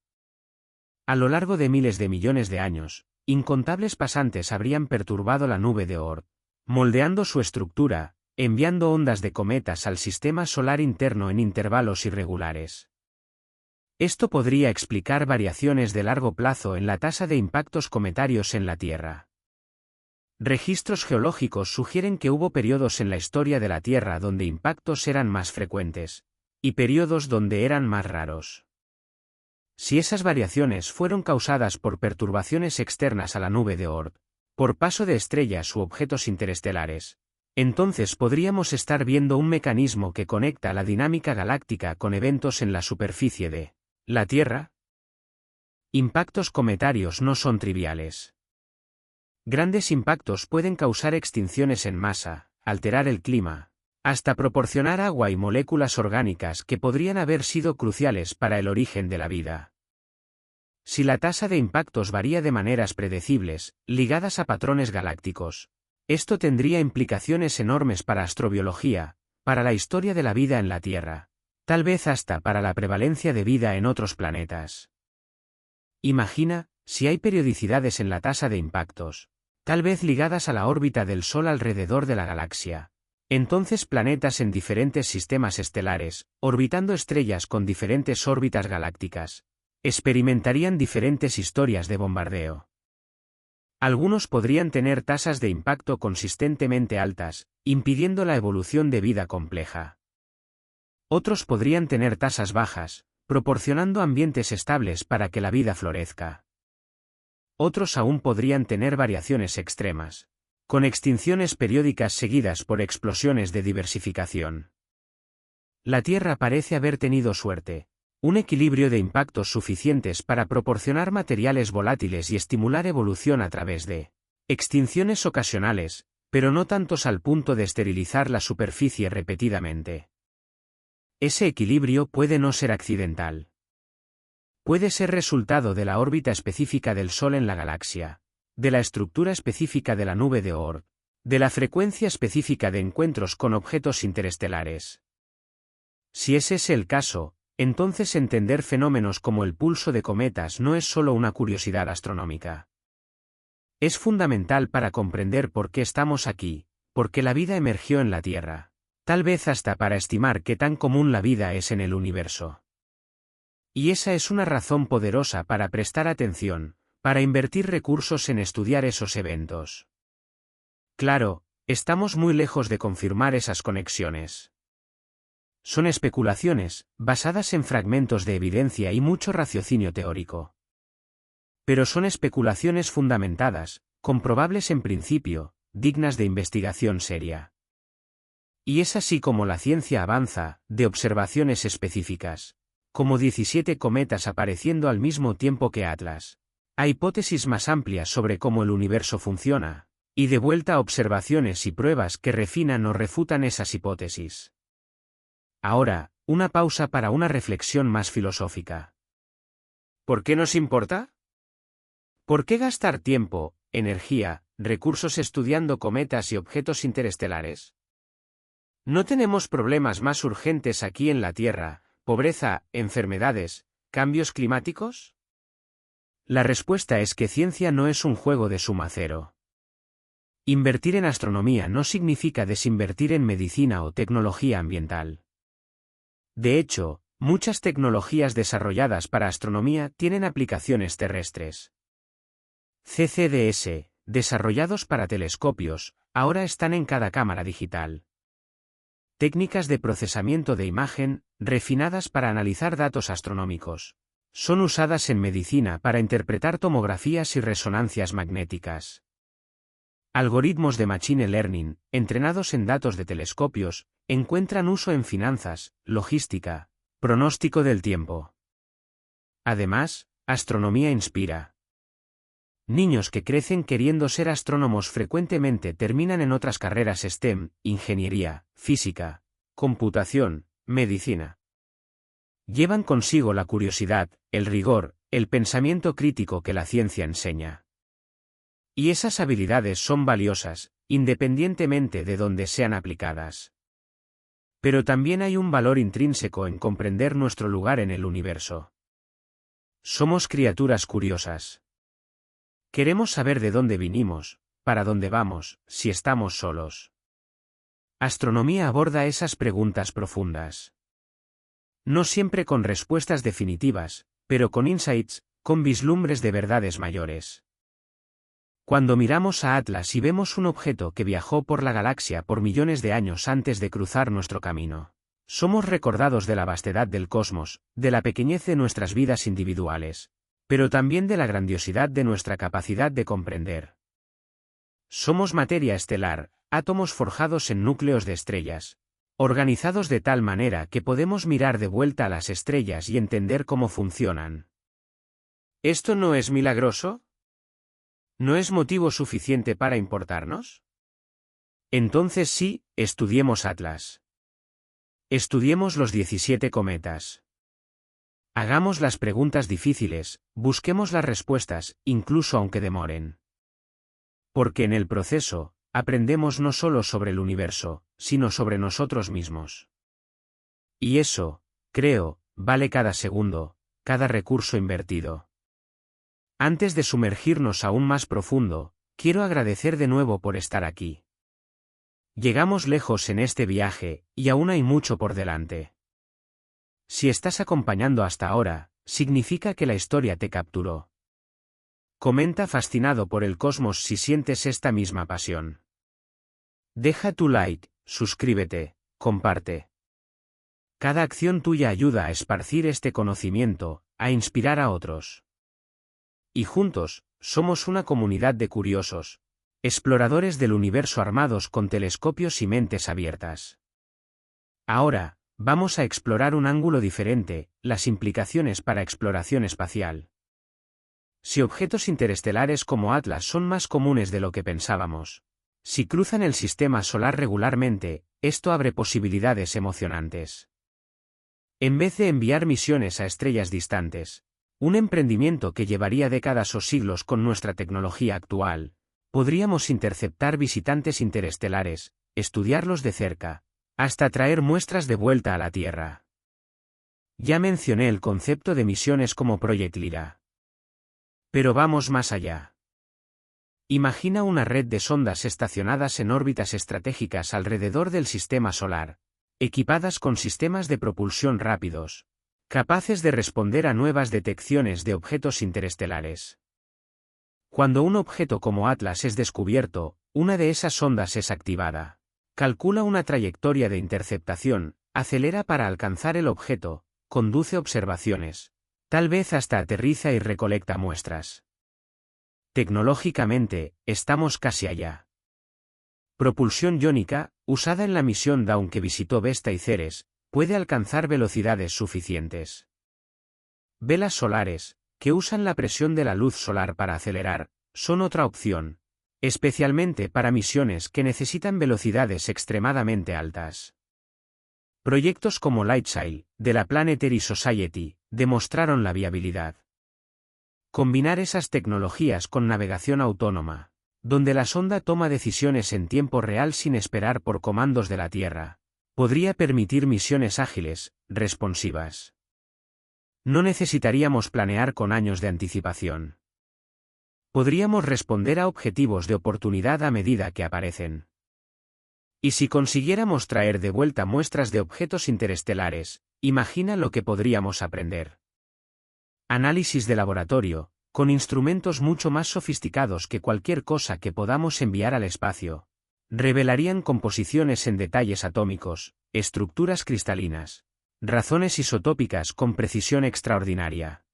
A lo largo de miles de millones de años, incontables pasantes habrían perturbado la nube de Oort, moldeando su estructura, enviando ondas de cometas al sistema solar interno en intervalos irregulares. Esto podría explicar variaciones de largo plazo en la tasa de impactos cometarios en la Tierra. Registros geológicos sugieren que hubo periodos en la historia de la Tierra donde impactos eran más frecuentes, y periodos donde eran más raros. Si esas variaciones fueron causadas por perturbaciones externas a la nube de Oort, por paso de estrellas u objetos interestelares, entonces podríamos estar viendo un mecanismo que conecta la dinámica galáctica con eventos en la superficie de la Tierra. Impactos cometarios no son triviales. Grandes impactos pueden causar extinciones en masa, alterar el clima, hasta proporcionar agua y moléculas orgánicas que podrían haber sido cruciales para el origen de la vida. Si la tasa de impactos varía de maneras predecibles, ligadas a patrones galácticos, esto tendría implicaciones enormes para astrobiología, para la historia de la vida en la Tierra, tal vez hasta para la prevalencia de vida en otros planetas. Imagina, si hay periodicidades en la tasa de impactos, tal vez ligadas a la órbita del Sol alrededor de la galaxia. Entonces planetas en diferentes sistemas estelares, orbitando estrellas con diferentes órbitas galácticas, experimentarían diferentes historias de bombardeo. Algunos podrían tener tasas de impacto consistentemente altas, impidiendo la evolución de vida compleja. Otros podrían tener tasas bajas, proporcionando ambientes estables para que la vida florezca. Otros aún podrían tener variaciones extremas, con extinciones periódicas seguidas por explosiones de diversificación. La Tierra parece haber tenido suerte, un equilibrio de impactos suficientes para proporcionar materiales volátiles y estimular evolución a través de extinciones ocasionales, pero no tantos al punto de esterilizar la superficie repetidamente. Ese equilibrio puede no ser accidental. Puede ser resultado de la órbita específica del Sol en la galaxia, de la estructura específica de la nube de Oort, de la frecuencia específica de encuentros con objetos interestelares. Si ese es el caso, entonces entender fenómenos como el pulso de cometas no es solo una curiosidad astronómica. Es fundamental para comprender por qué estamos aquí, por qué la vida emergió en la Tierra. Tal vez hasta para estimar qué tan común la vida es en el universo. Y esa es una razón poderosa para prestar atención, para invertir recursos en estudiar esos eventos. Claro, estamos muy lejos de confirmar esas conexiones. Son especulaciones, basadas en fragmentos de evidencia y mucho raciocinio teórico. Pero son especulaciones fundamentadas, comprobables en principio, dignas de investigación seria. Y es así como la ciencia avanza, de observaciones específicas, como 17 cometas apareciendo al mismo tiempo que Atlas, a hipótesis más amplias sobre cómo el universo funciona, y de vuelta a observaciones y pruebas que refinan o refutan esas hipótesis. Ahora, una pausa para una reflexión más filosófica. ¿Por qué nos importa? ¿Por qué gastar tiempo, energía, recursos estudiando cometas y objetos interestelares? ¿No tenemos problemas más urgentes aquí en la Tierra, pobreza, enfermedades, cambios climáticos? La respuesta es que ciencia no es un juego de suma cero. Invertir en astronomía no significa desinvertir en medicina o tecnología ambiental. De hecho, muchas tecnologías desarrolladas para astronomía tienen aplicaciones terrestres. CCDS, desarrollados para telescopios, ahora están en cada cámara digital. Técnicas de procesamiento de imagen, refinadas para analizar datos astronómicos, son usadas en medicina para interpretar tomografías y resonancias magnéticas. Algoritmos de Machine Learning, entrenados en datos de telescopios, encuentran uso en finanzas, logística, pronóstico del tiempo. Además, astronomía inspira. Niños que crecen queriendo ser astrónomos frecuentemente terminan en otras carreras STEM, ingeniería, física, computación, medicina. Llevan consigo la curiosidad, el rigor, el pensamiento crítico que la ciencia enseña. Y esas habilidades son valiosas, independientemente de dónde sean aplicadas. Pero también hay un valor intrínseco en comprender nuestro lugar en el universo. Somos criaturas curiosas. Queremos saber de dónde vinimos, para dónde vamos, si estamos solos. Astronomía aborda esas preguntas profundas. No siempre con respuestas definitivas, pero con insights, con vislumbres de verdades mayores. Cuando miramos a Atlas y vemos un objeto que viajó por la galaxia por millones de años antes de cruzar nuestro camino, somos recordados de la vastedad del cosmos, de la pequeñez de nuestras vidas individuales, pero también de la grandiosidad de nuestra capacidad de comprender. Somos materia estelar, átomos forjados en núcleos de estrellas, organizados de tal manera que podemos mirar de vuelta a las estrellas y entender cómo funcionan. ¿Esto no es milagroso? ¿No es motivo suficiente para importarnos? Entonces sí, estudiemos Atlas. Estudiemos los 17 cometas. Hagamos las preguntas difíciles, busquemos las respuestas, incluso aunque demoren. Porque en el proceso, aprendemos no solo sobre el universo, sino sobre nosotros mismos. Y eso, creo, vale cada segundo, cada recurso invertido. Antes de sumergirnos aún más profundo, quiero agradecer de nuevo por estar aquí. Llegamos lejos en este viaje, y aún hay mucho por delante. Si estás acompañando hasta ahora, significa que la historia te capturó. Comenta fascinado por el cosmos si sientes esta misma pasión. Deja tu like, suscríbete, comparte. Cada acción tuya ayuda a esparcir este conocimiento, a inspirar a otros. Y juntos, somos una comunidad de curiosos, exploradores del universo armados con telescopios y mentes abiertas. Ahora, vamos a explorar un ángulo diferente, las implicaciones para exploración espacial. Si objetos interestelares como Atlas son más comunes de lo que pensábamos, si cruzan el sistema solar regularmente, esto abre posibilidades emocionantes. En vez de enviar misiones a estrellas distantes, un emprendimiento que llevaría décadas o siglos con nuestra tecnología actual, podríamos interceptar visitantes interestelares, estudiarlos de cerca, hasta traer muestras de vuelta a la Tierra. Ya mencioné el concepto de misiones como Project Lyra. Pero vamos más allá. Imagina una red de sondas estacionadas en órbitas estratégicas alrededor del sistema solar, equipadas con sistemas de propulsión rápidos, capaces de responder a nuevas detecciones de objetos interestelares. Cuando un objeto como Atlas es descubierto, una de esas sondas es activada. Calcula una trayectoria de interceptación, acelera para alcanzar el objeto, conduce observaciones, tal vez hasta aterriza y recolecta muestras. Tecnológicamente, estamos casi allá. Propulsión iónica, usada en la misión Dawn que visitó Vesta y Ceres, puede alcanzar velocidades suficientes. Velas solares, que usan la presión de la luz solar para acelerar, son otra opción, especialmente para misiones que necesitan velocidades extremadamente altas. Proyectos como Lightsail, de la Planetary Society, demostraron la viabilidad. Combinar esas tecnologías con navegación autónoma, donde la sonda toma decisiones en tiempo real sin esperar por comandos de la Tierra, podría permitir misiones ágiles, responsivas. No necesitaríamos planear con años de anticipación. Podríamos responder a objetivos de oportunidad a medida que aparecen. Y si consiguiéramos traer de vuelta muestras de objetos interestelares, imagina lo que podríamos aprender. Análisis de laboratorio, con instrumentos mucho más sofisticados que cualquier cosa que podamos enviar al espacio, revelarían composiciones en detalles atómicos, estructuras cristalinas, razones isotópicas con precisión extraordinaria.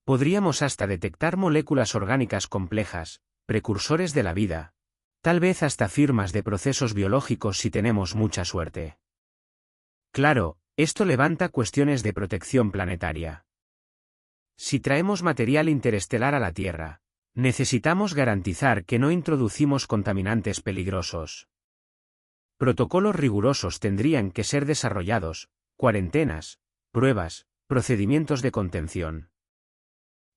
Podríamos hasta detectar moléculas orgánicas complejas, precursores de la vida, tal vez hasta firmas de procesos biológicos si tenemos mucha suerte. Claro, esto levanta cuestiones de protección planetaria. Si traemos material interestelar a la Tierra, necesitamos garantizar que no introducimos contaminantes peligrosos. Protocolos rigurosos tendrían que ser desarrollados, cuarentenas, pruebas, procedimientos de contención.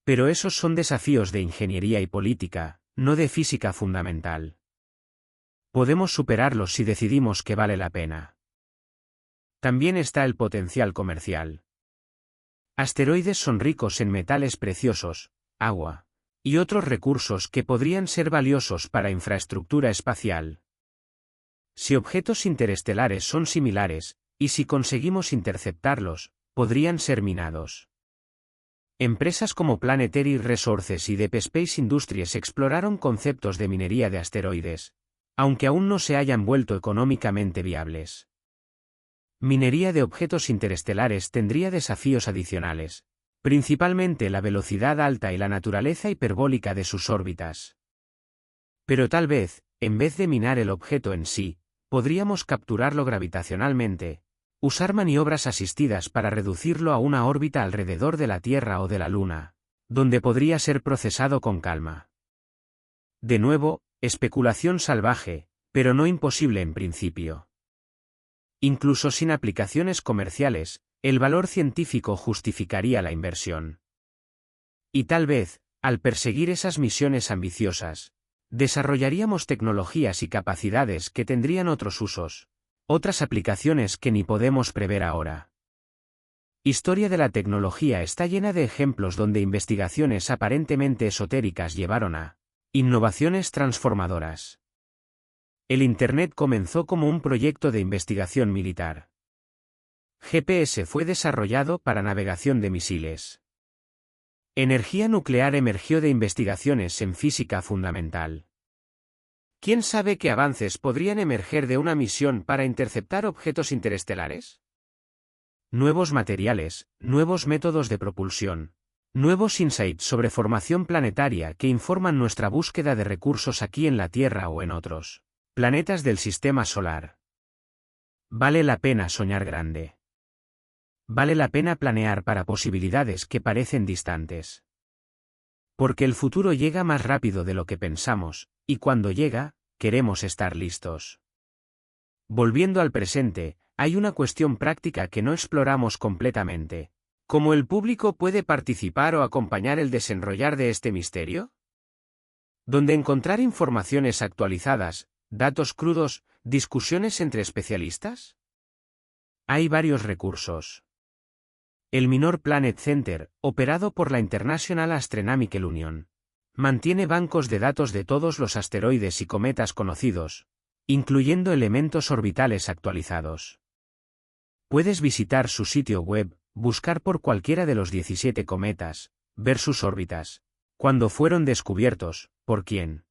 Pero esos son desafíos de ingeniería y política, no de física fundamental. Podemos superarlos si decidimos que vale la pena. También está el potencial comercial. Asteroides son ricos en metales preciosos, agua, y otros recursos que podrían ser valiosos para infraestructura espacial. Si objetos interestelares son similares, y si conseguimos interceptarlos, podrían ser minados. Empresas como Planetary Resources y Deep Space Industries exploraron conceptos de minería de asteroides, aunque aún no se hayan vuelto económicamente viables. Minería de objetos interestelares tendría desafíos adicionales, principalmente la velocidad alta y la naturaleza hiperbólica de sus órbitas. Pero tal vez, en vez de minar el objeto en sí, podríamos capturarlo gravitacionalmente, usar maniobras asistidas para reducirlo a una órbita alrededor de la Tierra o de la Luna, donde podría ser procesado con calma. De nuevo, especulación salvaje, pero no imposible en principio. Incluso sin aplicaciones comerciales, el valor científico justificaría la inversión. Y tal vez, al perseguir esas misiones ambiciosas, desarrollaríamos tecnologías y capacidades que tendrían otros usos, otras aplicaciones que ni podemos prever ahora. Historia de la tecnología está llena de ejemplos donde investigaciones aparentemente esotéricas llevaron a innovaciones transformadoras. El Internet comenzó como un proyecto de investigación militar. GPS fue desarrollado para navegación de misiles. Energía nuclear emergió de investigaciones en física fundamental. ¿Quién sabe qué avances podrían emerger de una misión para interceptar objetos interestelares? Nuevos materiales, nuevos métodos de propulsión, nuevos insights sobre formación planetaria que informan nuestra búsqueda de recursos aquí en la Tierra o en otros planetas del sistema solar. Vale la pena soñar grande. Vale la pena planear para posibilidades que parecen distantes. Porque el futuro llega más rápido de lo que pensamos, y cuando llega, queremos estar listos. Volviendo al presente, hay una cuestión práctica que no exploramos completamente. ¿Cómo el público puede participar o acompañar el desenrollar de este misterio? ¿Dónde encontrar informaciones actualizadas, datos crudos, discusiones entre especialistas? Hay varios recursos. El Minor Planet Center, operado por la International Astronomical Union, mantiene bancos de datos de todos los asteroides y cometas conocidos, incluyendo elementos orbitales actualizados. Puedes visitar su sitio web, buscar por cualquiera de los 17 cometas, ver sus órbitas, cuándo fueron descubiertos, por quién.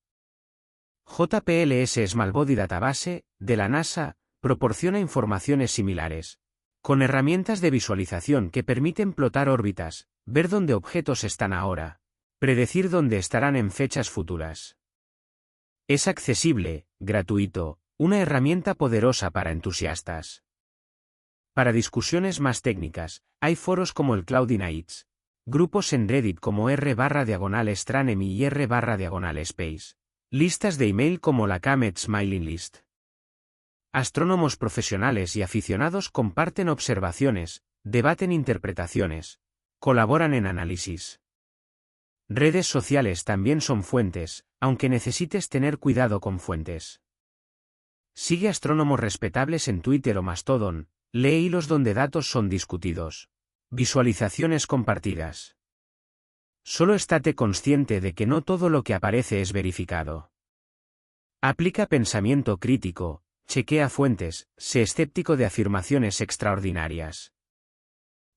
JPLS Small Body Database, de la NASA, proporciona informaciones similares, con herramientas de visualización que permiten plotar órbitas, ver dónde objetos están ahora, predecir dónde estarán en fechas futuras. Es accesible, gratuito, una herramienta poderosa para entusiastas. Para discusiones más técnicas, hay foros como el Cloudy Nights, grupos en Reddit como r/Astronomy y r/Space, listas de email como la Comet Mailing List. Astrónomos profesionales y aficionados comparten observaciones, debaten interpretaciones, colaboran en análisis. Redes sociales también son fuentes, aunque necesites tener cuidado con fuentes. Sigue astrónomos respetables en Twitter o Mastodon, lee hilos donde datos son discutidos. Visualizaciones compartidas. Solo estate consciente de que no todo lo que aparece es verificado. Aplica pensamiento crítico, chequea fuentes, sé escéptico de afirmaciones extraordinarias.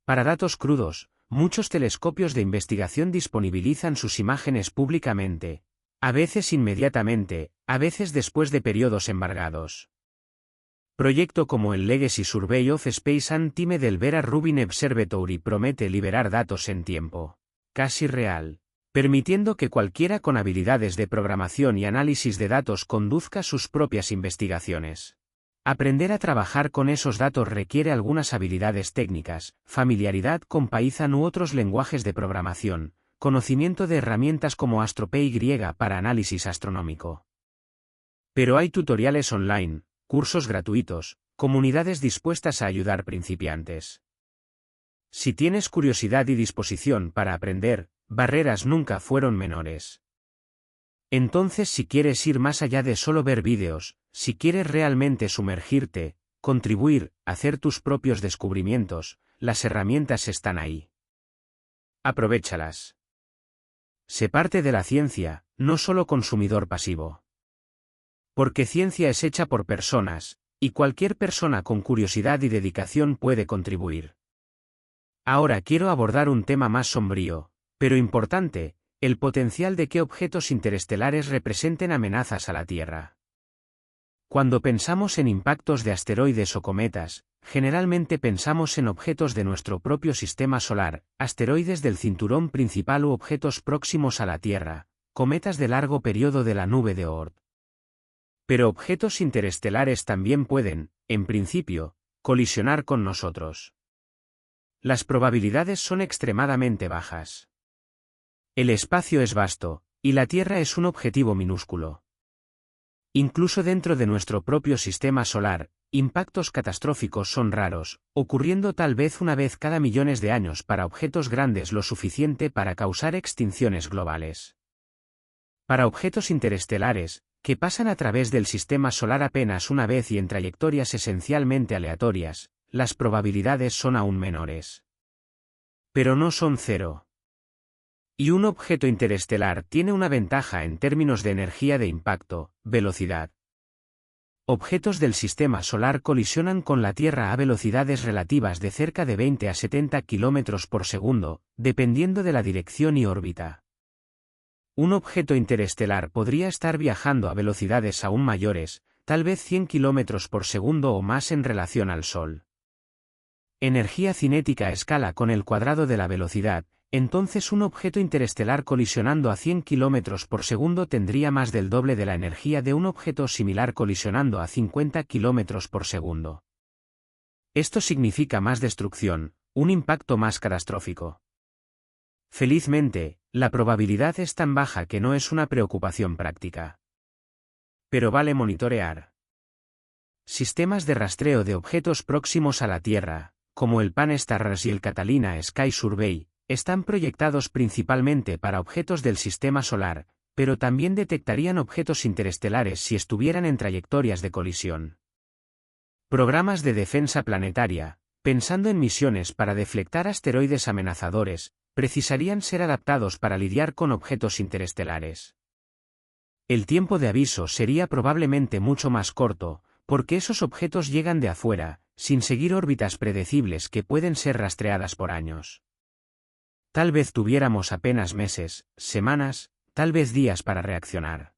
Para datos crudos, muchos telescopios de investigación disponibilizan sus imágenes públicamente, a veces inmediatamente, a veces después de periodos embargados. Proyecto como el Legacy Survey of Space and Time del Vera Rubin Observatory promete liberar datos en tiempo casi real, permitiendo que cualquiera con habilidades de programación y análisis de datos conduzca sus propias investigaciones. Aprender a trabajar con esos datos requiere algunas habilidades técnicas, familiaridad con Python u otros lenguajes de programación, conocimiento de herramientas como AstroPy para análisis astronómico. Pero hay tutoriales online, cursos gratuitos, comunidades dispuestas a ayudar principiantes. Si tienes curiosidad y disposición para aprender, barreras nunca fueron menores. Entonces, si quieres ir más allá de solo ver vídeos, si quieres realmente sumergirte, contribuir, hacer tus propios descubrimientos, las herramientas están ahí. Aprovéchalas. Sé parte de la ciencia, no solo consumidor pasivo. Porque ciencia es hecha por personas, y cualquier persona con curiosidad y dedicación puede contribuir. Ahora quiero abordar un tema más sombrío, pero importante, el potencial de que objetos interestelares representen amenazas a la Tierra. Cuando pensamos en impactos de asteroides o cometas, generalmente pensamos en objetos de nuestro propio sistema solar, asteroides del cinturón principal u objetos próximos a la Tierra, cometas de largo periodo de la nube de Oort. Pero objetos interestelares también pueden, en principio, colisionar con nosotros. Las probabilidades son extremadamente bajas. El espacio es vasto, y la Tierra es un objetivo minúsculo. Incluso dentro de nuestro propio sistema solar, impactos catastróficos son raros, ocurriendo tal vez una vez cada millones de años para objetos grandes lo suficiente para causar extinciones globales. Para objetos interestelares, que pasan a través del sistema solar apenas una vez y en trayectorias esencialmente aleatorias, las probabilidades son aún menores. Pero no son cero. Y un objeto interestelar tiene una ventaja en términos de energía de impacto, velocidad. Objetos del sistema solar colisionan con la Tierra a velocidades relativas de cerca de 20 a 70 km por segundo, dependiendo de la dirección y órbita. Un objeto interestelar podría estar viajando a velocidades aún mayores, tal vez 100 km por segundo o más en relación al Sol. Energía cinética a escala con el cuadrado de la velocidad. Entonces un objeto interestelar colisionando a 100 km por segundo tendría más del doble de la energía de un objeto similar colisionando a 50 km por segundo. Esto significa más destrucción, un impacto más catastrófico. Felizmente, la probabilidad es tan baja que no es una preocupación práctica. Pero vale monitorear. Sistemas de rastreo de objetos próximos a la Tierra, como el Pan-STARRS y el Catalina Sky Survey, están proyectados principalmente para objetos del sistema solar, pero también detectarían objetos interestelares si estuvieran en trayectorias de colisión. Programas de defensa planetaria, pensando en misiones para deflectar asteroides amenazadores, precisarían ser adaptados para lidiar con objetos interestelares. El tiempo de aviso sería probablemente mucho más corto, porque esos objetos llegan de afuera, sin seguir órbitas predecibles que pueden ser rastreadas por años. Tal vez tuviéramos apenas meses, semanas, tal vez días para reaccionar.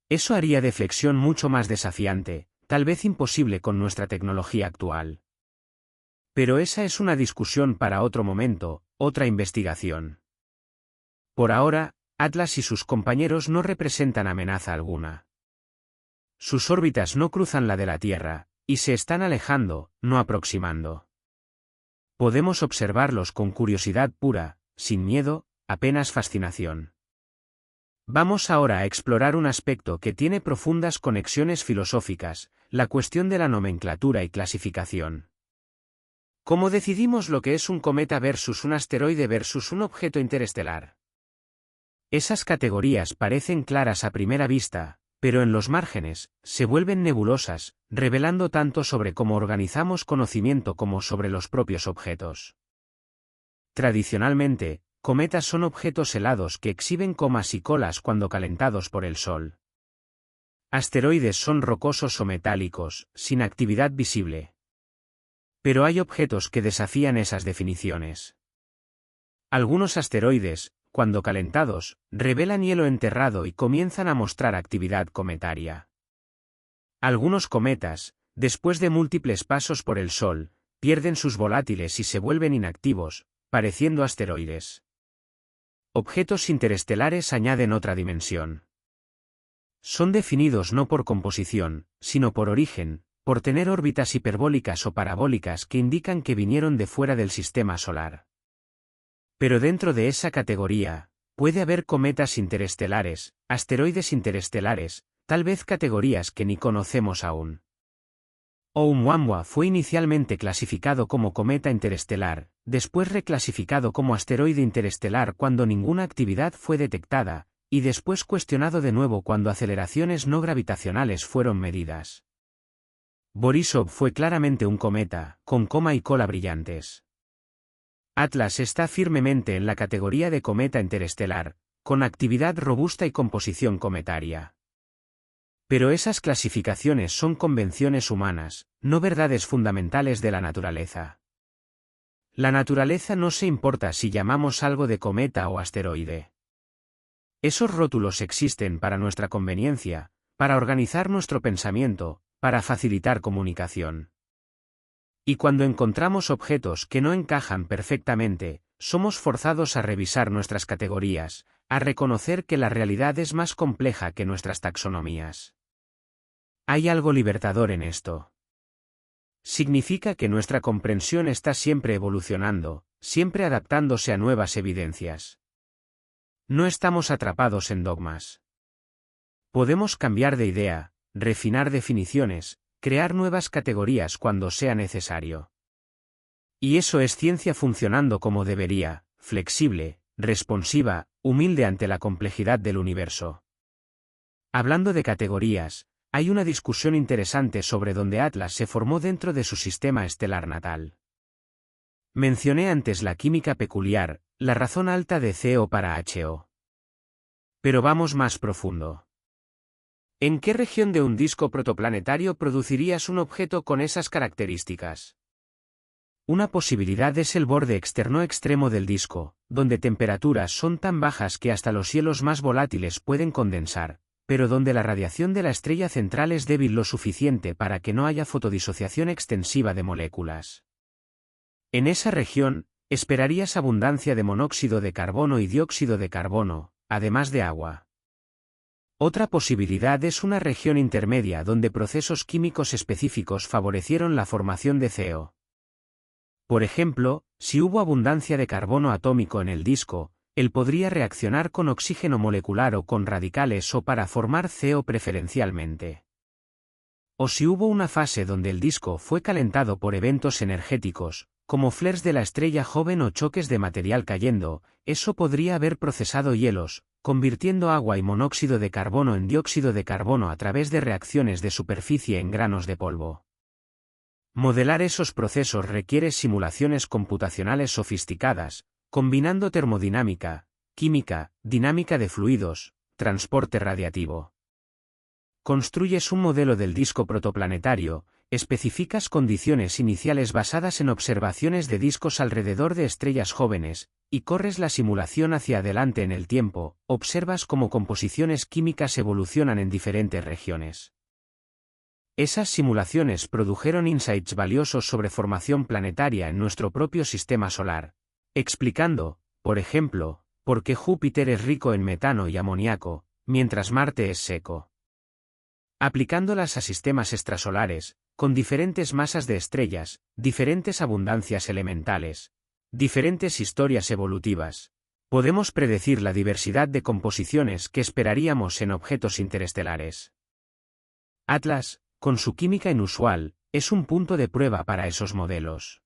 Eso haría deflexión mucho más desafiante, tal vez imposible con nuestra tecnología actual. Pero esa es una discusión para otro momento, otra investigación. Por ahora, Atlas y sus compañeros no representan amenaza alguna. Sus órbitas no cruzan la de la Tierra, y se están alejando, no aproximando. Podemos observarlos con curiosidad pura, sin miedo, apenas fascinación. Vamos ahora a explorar un aspecto que tiene profundas conexiones filosóficas, la cuestión de la nomenclatura y clasificación. ¿Cómo decidimos lo que es un cometa versus un asteroide versus un objeto interestelar? Esas categorías parecen claras a primera vista, pero en los márgenes, se vuelven nebulosas, revelando tanto sobre cómo organizamos conocimiento como sobre los propios objetos. Tradicionalmente, cometas son objetos helados que exhiben comas y colas cuando calentados por el Sol. Asteroides son rocosos o metálicos, sin actividad visible. Pero hay objetos que desafían esas definiciones. Algunos asteroides, cuando calentados, revelan hielo enterrado y comienzan a mostrar actividad cometaria. Algunos cometas, después de múltiples pasos por el Sol, pierden sus volátiles y se vuelven inactivos, pareciendo asteroides. Objetos interestelares añaden otra dimensión. Son definidos no por composición, sino por origen, por tener órbitas hiperbólicas o parabólicas que indican que vinieron de fuera del sistema solar. Pero dentro de esa categoría, puede haber cometas interestelares, asteroides interestelares, tal vez categorías que ni conocemos aún. Oumuamua fue inicialmente clasificado como cometa interestelar, después reclasificado como asteroide interestelar cuando ninguna actividad fue detectada, y después cuestionado de nuevo cuando aceleraciones no gravitacionales fueron medidas. Borisov fue claramente un cometa, con coma y cola brillantes. Atlas está firmemente en la categoría de cometa interestelar, con actividad robusta y composición cometaria. Pero esas clasificaciones son convenciones humanas, no verdades fundamentales de la naturaleza. La naturaleza no se importa si llamamos algo de cometa o asteroide. Esos rótulos existen para nuestra conveniencia, para organizar nuestro pensamiento, para facilitar comunicación. Y cuando encontramos objetos que no encajan perfectamente, somos forzados a revisar nuestras categorías, a reconocer que la realidad es más compleja que nuestras taxonomías. Hay algo libertador en esto. Significa que nuestra comprensión está siempre evolucionando, siempre adaptándose a nuevas evidencias. No estamos atrapados en dogmas. Podemos cambiar de idea, refinar definiciones, crear nuevas categorías cuando sea necesario. Y eso es ciencia funcionando como debería, flexible, responsiva, humilde ante la complejidad del universo. Hablando de categorías, hay una discusión interesante sobre dónde Atlas se formó dentro de su sistema estelar natal. Mencioné antes la química peculiar, la razón alta de CO para HO. Pero vamos más profundo. ¿En qué región de un disco protoplanetario producirías un objeto con esas características? Una posibilidad es el borde externo extremo del disco, donde temperaturas son tan bajas que hasta los hielos más volátiles pueden condensar, pero donde la radiación de la estrella central es débil lo suficiente para que no haya fotodisociación extensiva de moléculas. En esa región, esperarías abundancia de monóxido de carbono y dióxido de carbono, además de agua. Otra posibilidad es una región intermedia donde procesos químicos específicos favorecieron la formación de CO. Por ejemplo, si hubo abundancia de carbono atómico en el disco, él podría reaccionar con oxígeno molecular o con radicales O para formar CO preferencialmente. O si hubo una fase donde el disco fue calentado por eventos energéticos, como flares de la estrella joven o choques de material cayendo, eso podría haber procesado hielos, convirtiendo agua y monóxido de carbono en dióxido de carbono a través de reacciones de superficie en granos de polvo. Modelar esos procesos requiere simulaciones computacionales sofisticadas, combinando termodinámica, química, dinámica de fluidos, transporte radiativo. Construyes un modelo del disco protoplanetario, especificas condiciones iniciales basadas en observaciones de discos alrededor de estrellas jóvenes, y corres la simulación hacia adelante en el tiempo, observas cómo composiciones químicas evolucionan en diferentes regiones. Esas simulaciones produjeron insights valiosos sobre formación planetaria en nuestro propio sistema solar, explicando, por ejemplo, por qué Júpiter es rico en metano y amoníaco, mientras Marte es seco. Aplicándolas a sistemas extrasolares, con diferentes masas de estrellas, diferentes abundancias elementales, diferentes historias evolutivas, podemos predecir la diversidad de composiciones que esperaríamos en objetos interestelares. Atlas, con su química inusual, es un punto de prueba para esos modelos.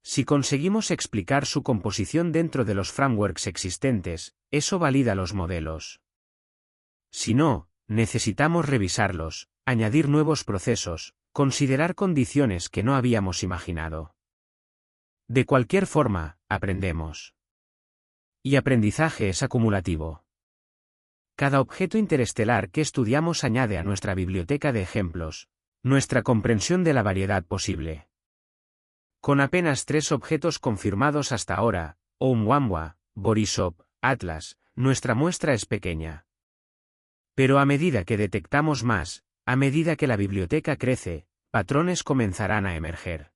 Si conseguimos explicar su composición dentro de los frameworks existentes, eso valida los modelos. Si no, necesitamos revisarlos, añadir nuevos procesos, considerar condiciones que no habíamos imaginado. De cualquier forma, aprendemos. Y aprendizaje es acumulativo. Cada objeto interestelar que estudiamos añade a nuestra biblioteca de ejemplos, nuestra comprensión de la variedad posible. Con apenas 3 objetos confirmados hasta ahora, Oumuamua, Borisov, Atlas, nuestra muestra es pequeña. Pero a medida que detectamos más, a medida que la biblioteca crece, patrones comenzarán a emerger.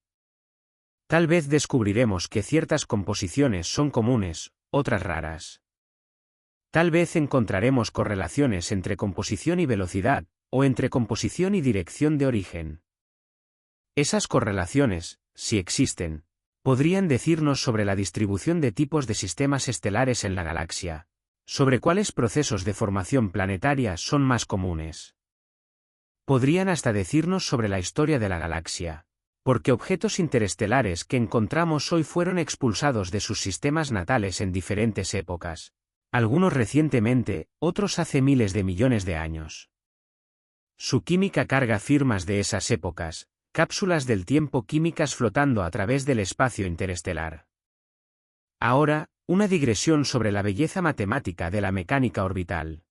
Tal vez descubriremos que ciertas composiciones son comunes, otras raras. Tal vez encontraremos correlaciones entre composición y velocidad, o entre composición y dirección de origen. Esas correlaciones, si existen, podrían decirnos sobre la distribución de tipos de sistemas estelares en la galaxia, sobre cuáles procesos de formación planetaria son más comunes. Podrían hasta decirnos sobre la historia de la galaxia, porque objetos interestelares que encontramos hoy fueron expulsados de sus sistemas natales en diferentes épocas, algunos recientemente, otros hace miles de millones de años. Su química carga firmas de esas épocas, cápsulas del tiempo químicas flotando a través del espacio interestelar. Ahora, una digresión sobre la belleza matemática de la mecánica orbital.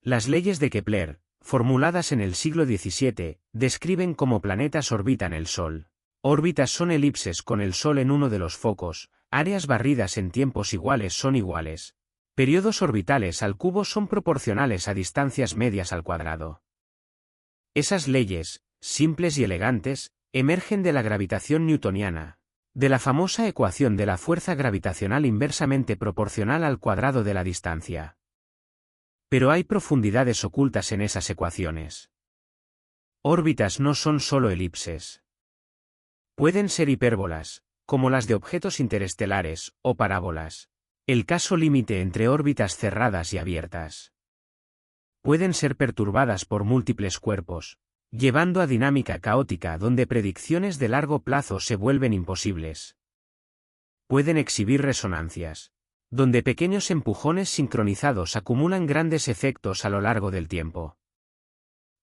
Las leyes de Kepler, formuladas en el siglo XVII, describen cómo planetas orbitan el Sol. Órbitas son elipses con el Sol en uno de los focos, áreas barridas en tiempos iguales son iguales. Periodos orbitales al cubo son proporcionales a distancias medias al cuadrado. Esas leyes, simples y elegantes, emergen de la gravitación newtoniana, de la famosa ecuación de la fuerza gravitacional inversamente proporcional al cuadrado de la distancia. Pero hay profundidades ocultas en esas ecuaciones. Órbitas no son solo elipses. Pueden ser hipérbolas, como las de objetos interestelares, o parábolas, El caso límite entre órbitas cerradas y abiertas. Pueden ser perturbadas por múltiples cuerpos, llevando a dinámica caótica donde predicciones de largo plazo se vuelven imposibles. Pueden exhibir resonancias, donde pequeños empujones sincronizados acumulan grandes efectos a lo largo del tiempo.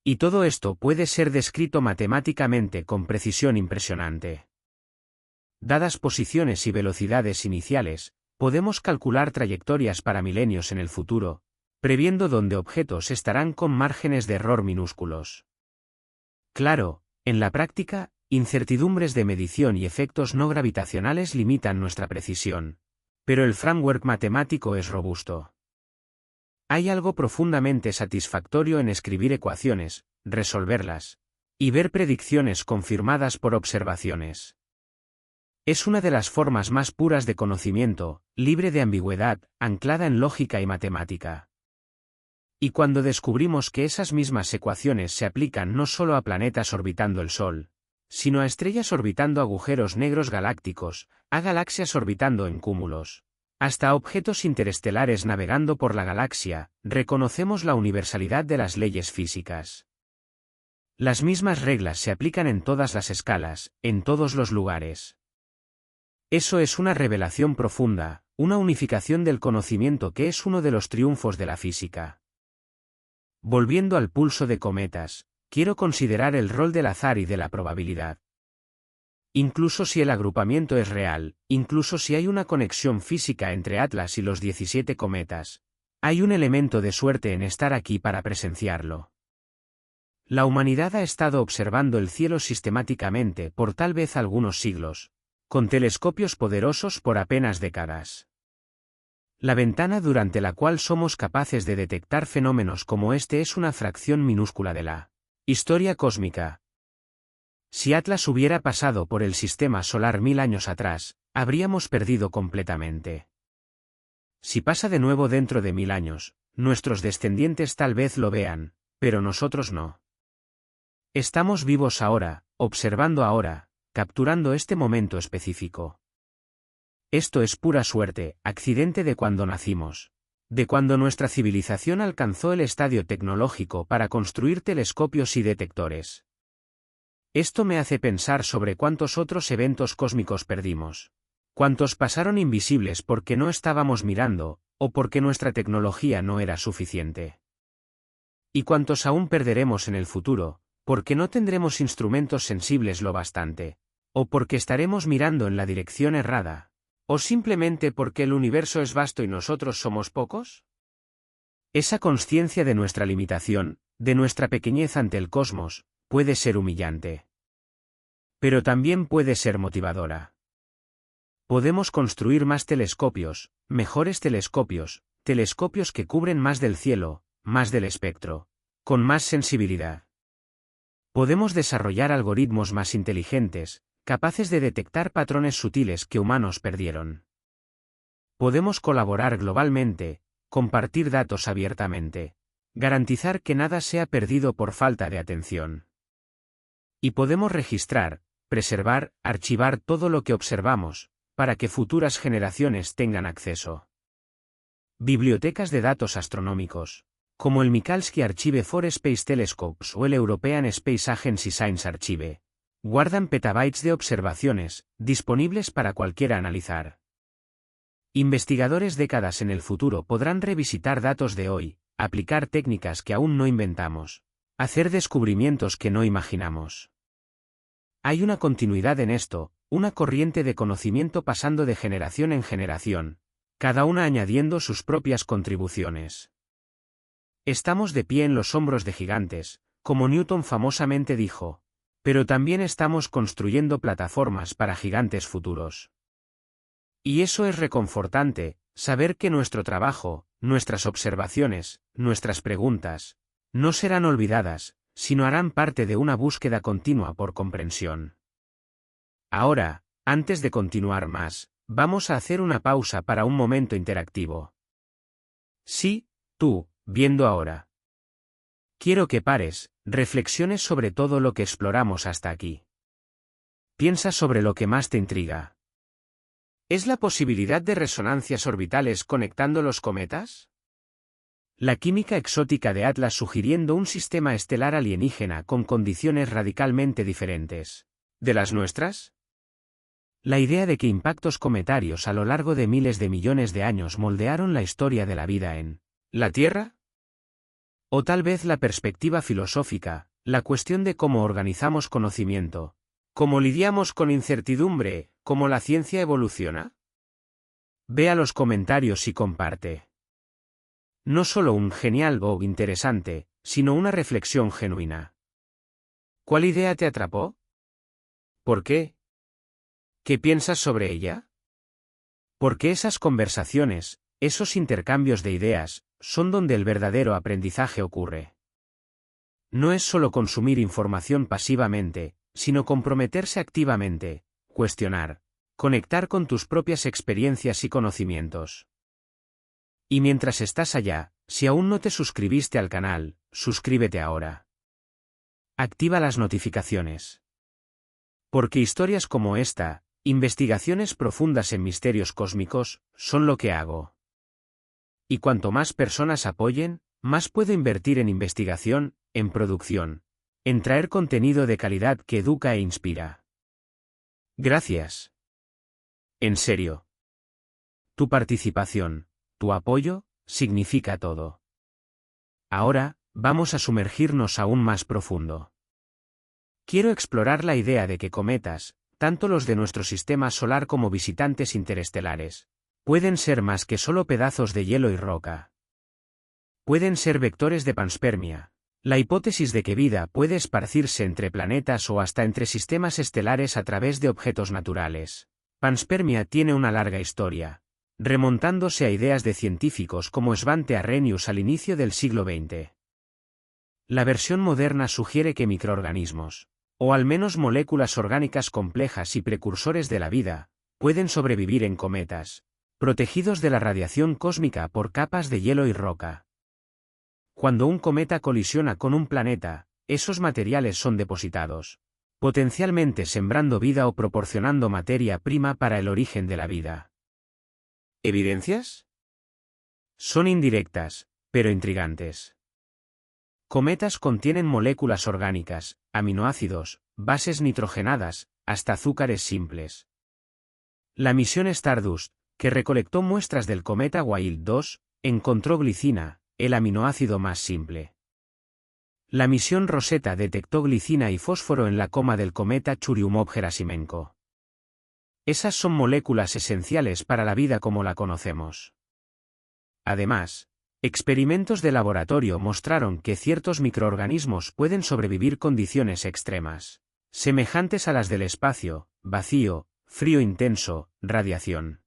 Y todo esto puede ser descrito matemáticamente con precisión impresionante. Dadas posiciones y velocidades iniciales, podemos calcular trayectorias para milenios en el futuro, previendo dónde objetos estarán con márgenes de error minúsculos. Claro, en la práctica, incertidumbres de medición y efectos no gravitacionales limitan nuestra precisión, pero el framework matemático es robusto. Hay algo profundamente satisfactorio en escribir ecuaciones, resolverlas, y ver predicciones confirmadas por observaciones. Es una de las formas más puras de conocimiento, libre de ambigüedad, anclada en lógica y matemática. Y cuando descubrimos que esas mismas ecuaciones se aplican no solo a planetas orbitando el Sol, sino a estrellas orbitando agujeros negros galácticos, a galaxias orbitando en cúmulos, hasta a objetos interestelares navegando por la galaxia, reconocemos la universalidad de las leyes físicas. Las mismas reglas se aplican en todas las escalas, en todos los lugares. Eso es una revelación profunda, una unificación del conocimiento que es uno de los triunfos de la física. Volviendo al pulso de cometas, quiero considerar el rol del azar y de la probabilidad. Incluso si el agrupamiento es real, incluso si hay una conexión física entre Atlas y los 17 cometas, hay un elemento de suerte en estar aquí para presenciarlo. La humanidad ha estado observando el cielo sistemáticamente por tal vez algunos siglos, con telescopios poderosos por apenas décadas. La ventana durante la cual somos capaces de detectar fenómenos como este es una fracción minúscula de la historia cósmica. Si Atlas hubiera pasado por el sistema solar 1000 años atrás, habríamos perdido completamente. Si pasa de nuevo dentro de 1000 años, nuestros descendientes tal vez lo vean, pero nosotros no. Estamos vivos ahora, observando ahora, capturando este momento específico. Esto es pura suerte, accidente de cuando nacimos, de cuando nuestra civilización alcanzó el estadio tecnológico para construir telescopios y detectores. Esto me hace pensar sobre cuántos otros eventos cósmicos perdimos, cuántos pasaron invisibles porque no estábamos mirando, o porque nuestra tecnología no era suficiente. Y cuántos aún perderemos en el futuro, porque no tendremos instrumentos sensibles lo bastante, o porque estaremos mirando en la dirección errada, o simplemente porque el universo es vasto y nosotros somos pocos. Esa consciencia de nuestra limitación, de nuestra pequeñez ante el cosmos, puede ser humillante. Pero también puede ser motivadora. Podemos construir más telescopios, mejores telescopios, telescopios que cubren más del cielo, más del espectro, con más sensibilidad. Podemos desarrollar algoritmos más inteligentes, capaces de detectar patrones sutiles que humanos perdieron. Podemos colaborar globalmente, compartir datos abiertamente, garantizar que nada sea perdido por falta de atención. Y podemos registrar, preservar, archivar todo lo que observamos, para que futuras generaciones tengan acceso. Bibliotecas de datos astronómicos, como el Mikalski Archive for Space Telescopes o el European Space Agency Science Archive, guardan petabytes de observaciones, disponibles para cualquiera analizar. Investigadores décadas en el futuro podrán revisitar datos de hoy, aplicar técnicas que aún no inventamos, hacer descubrimientos que no imaginamos. Hay una continuidad en esto, una corriente de conocimiento pasando de generación en generación, cada una añadiendo sus propias contribuciones. Estamos de pie en los hombros de gigantes, como Newton famosamente dijo, pero también estamos construyendo plataformas para gigantes futuros. Y eso es reconfortante, saber que nuestro trabajo, nuestras observaciones, nuestras preguntas, no serán olvidadas, sino harán parte de una búsqueda continua por comprensión. Ahora, antes de continuar más, vamos a hacer una pausa para un momento interactivo. Sí, tú, viendo ahora. Quiero que pares, reflexiones sobre todo lo que exploramos hasta aquí. Piensa sobre lo que más te intriga. ¿Es la posibilidad de resonancias orbitales conectando los cometas? La química exótica de Atlas sugiriendo un sistema estelar alienígena con condiciones radicalmente diferentes de las nuestras. La idea de que impactos cometarios a lo largo de miles de millones de años moldearon la historia de la vida en la Tierra. O tal vez la perspectiva filosófica, la cuestión de cómo organizamos conocimiento, cómo lidiamos con incertidumbre, cómo la ciencia evoluciona. Vea los comentarios y comparte. No solo un genial o interesante, sino una reflexión genuina. ¿Cuál idea te atrapó? ¿Por qué? ¿Qué piensas sobre ella? Porque esas conversaciones, esos intercambios de ideas, son donde el verdadero aprendizaje ocurre. No es solo consumir información pasivamente, sino comprometerse activamente, cuestionar, conectar con tus propias experiencias y conocimientos. Y mientras estás allá, si aún no te suscribiste al canal, suscríbete ahora. Activa las notificaciones. Porque historias como esta, investigaciones profundas en misterios cósmicos, son lo que hago. Y cuanto más personas apoyen, más puedo invertir en investigación, en producción, en traer contenido de calidad que educa e inspira. Gracias. En serio. Tu participación, tu apoyo, significa todo. Ahora, vamos a sumergirnos aún más profundo. Quiero explorar la idea de que cometas, tanto los de nuestro sistema solar como visitantes interestelares, pueden ser más que solo pedazos de hielo y roca. Pueden ser vectores de panspermia, la hipótesis de que vida puede esparcirse entre planetas o hasta entre sistemas estelares a través de objetos naturales. Panspermia tiene una larga historia, remontándose a ideas de científicos como Svante Arrhenius al inicio del siglo XX. La versión moderna sugiere que microorganismos, o al menos moléculas orgánicas complejas y precursores de la vida, pueden sobrevivir en cometas, protegidos de la radiación cósmica por capas de hielo y roca. Cuando un cometa colisiona con un planeta, esos materiales son depositados, potencialmente sembrando vida o proporcionando materia prima para el origen de la vida. ¿Evidencias? Son indirectas, pero intrigantes. Cometas contienen moléculas orgánicas, aminoácidos, bases nitrogenadas, hasta azúcares simples. La misión Stardust, que recolectó muestras del cometa Wild 2, encontró glicina, el aminoácido más simple. La misión Rosetta detectó glicina y fósforo en la coma del cometa Churyumov-Gerasimenko. Esas son moléculas esenciales para la vida como la conocemos. Además, experimentos de laboratorio mostraron que ciertos microorganismos pueden sobrevivir condiciones extremas, semejantes a las del espacio, vacío, frío intenso, radiación.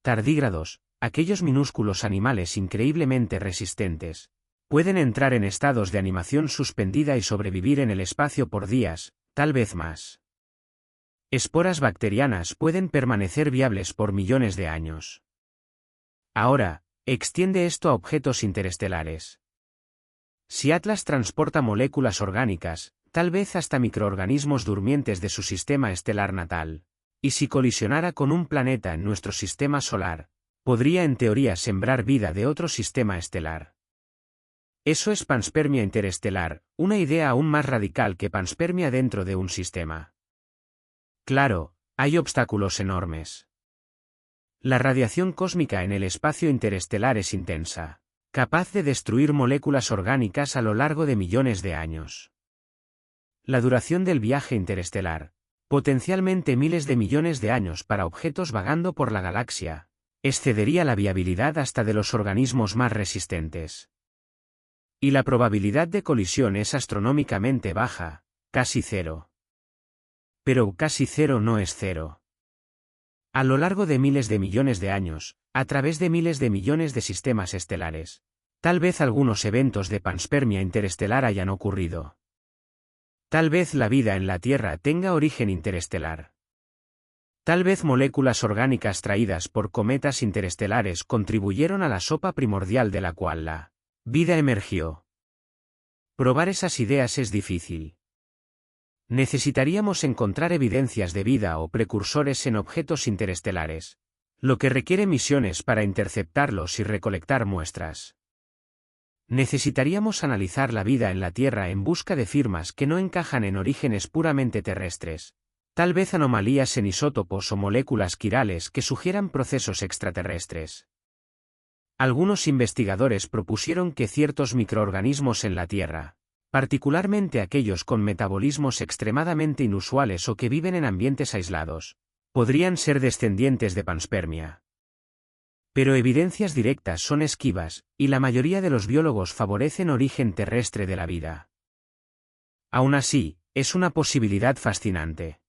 Tardígrados, aquellos minúsculos animales increíblemente resistentes, pueden entrar en estados de animación suspendida y sobrevivir en el espacio por días, tal vez más. Esporas bacterianas pueden permanecer viables por millones de años. Ahora, extiende esto a objetos interestelares. Si Atlas transporta moléculas orgánicas, tal vez hasta microorganismos durmientes de su sistema estelar natal, y si colisionara con un planeta en nuestro sistema solar, podría en teoría sembrar vida de otro sistema estelar. Eso es panspermia interestelar, una idea aún más radical que panspermia dentro de un sistema. Claro, hay obstáculos enormes. La radiación cósmica en el espacio interestelar es intensa, capaz de destruir moléculas orgánicas a lo largo de millones de años. La duración del viaje interestelar, potencialmente miles de millones de años para objetos vagando por la galaxia, excedería la viabilidad hasta de los organismos más resistentes. Y la probabilidad de colisión es astronómicamente baja, casi cero. Pero casi cero no es cero. A lo largo de miles de millones de años, a través de miles de millones de sistemas estelares, tal vez algunos eventos de panspermia interestelar hayan ocurrido. Tal vez la vida en la Tierra tenga origen interestelar. Tal vez moléculas orgánicas traídas por cometas interestelares contribuyeron a la sopa primordial de la cual la vida emergió. Probar esas ideas es difícil. Necesitaríamos encontrar evidencias de vida o precursores en objetos interestelares, lo que requiere misiones para interceptarlos y recolectar muestras. Necesitaríamos analizar la vida en la Tierra en busca de firmas que no encajan en orígenes puramente terrestres, tal vez anomalías en isótopos o moléculas quirales que sugieran procesos extraterrestres. Algunos investigadores propusieron que ciertos microorganismos en la Tierra, particularmente aquellos con metabolismos extremadamente inusuales o que viven en ambientes aislados, podrían ser descendientes de panspermia. Pero evidencias directas son esquivas, y la mayoría de los biólogos favorecen origen terrestre de la vida. Aún así, es una posibilidad fascinante.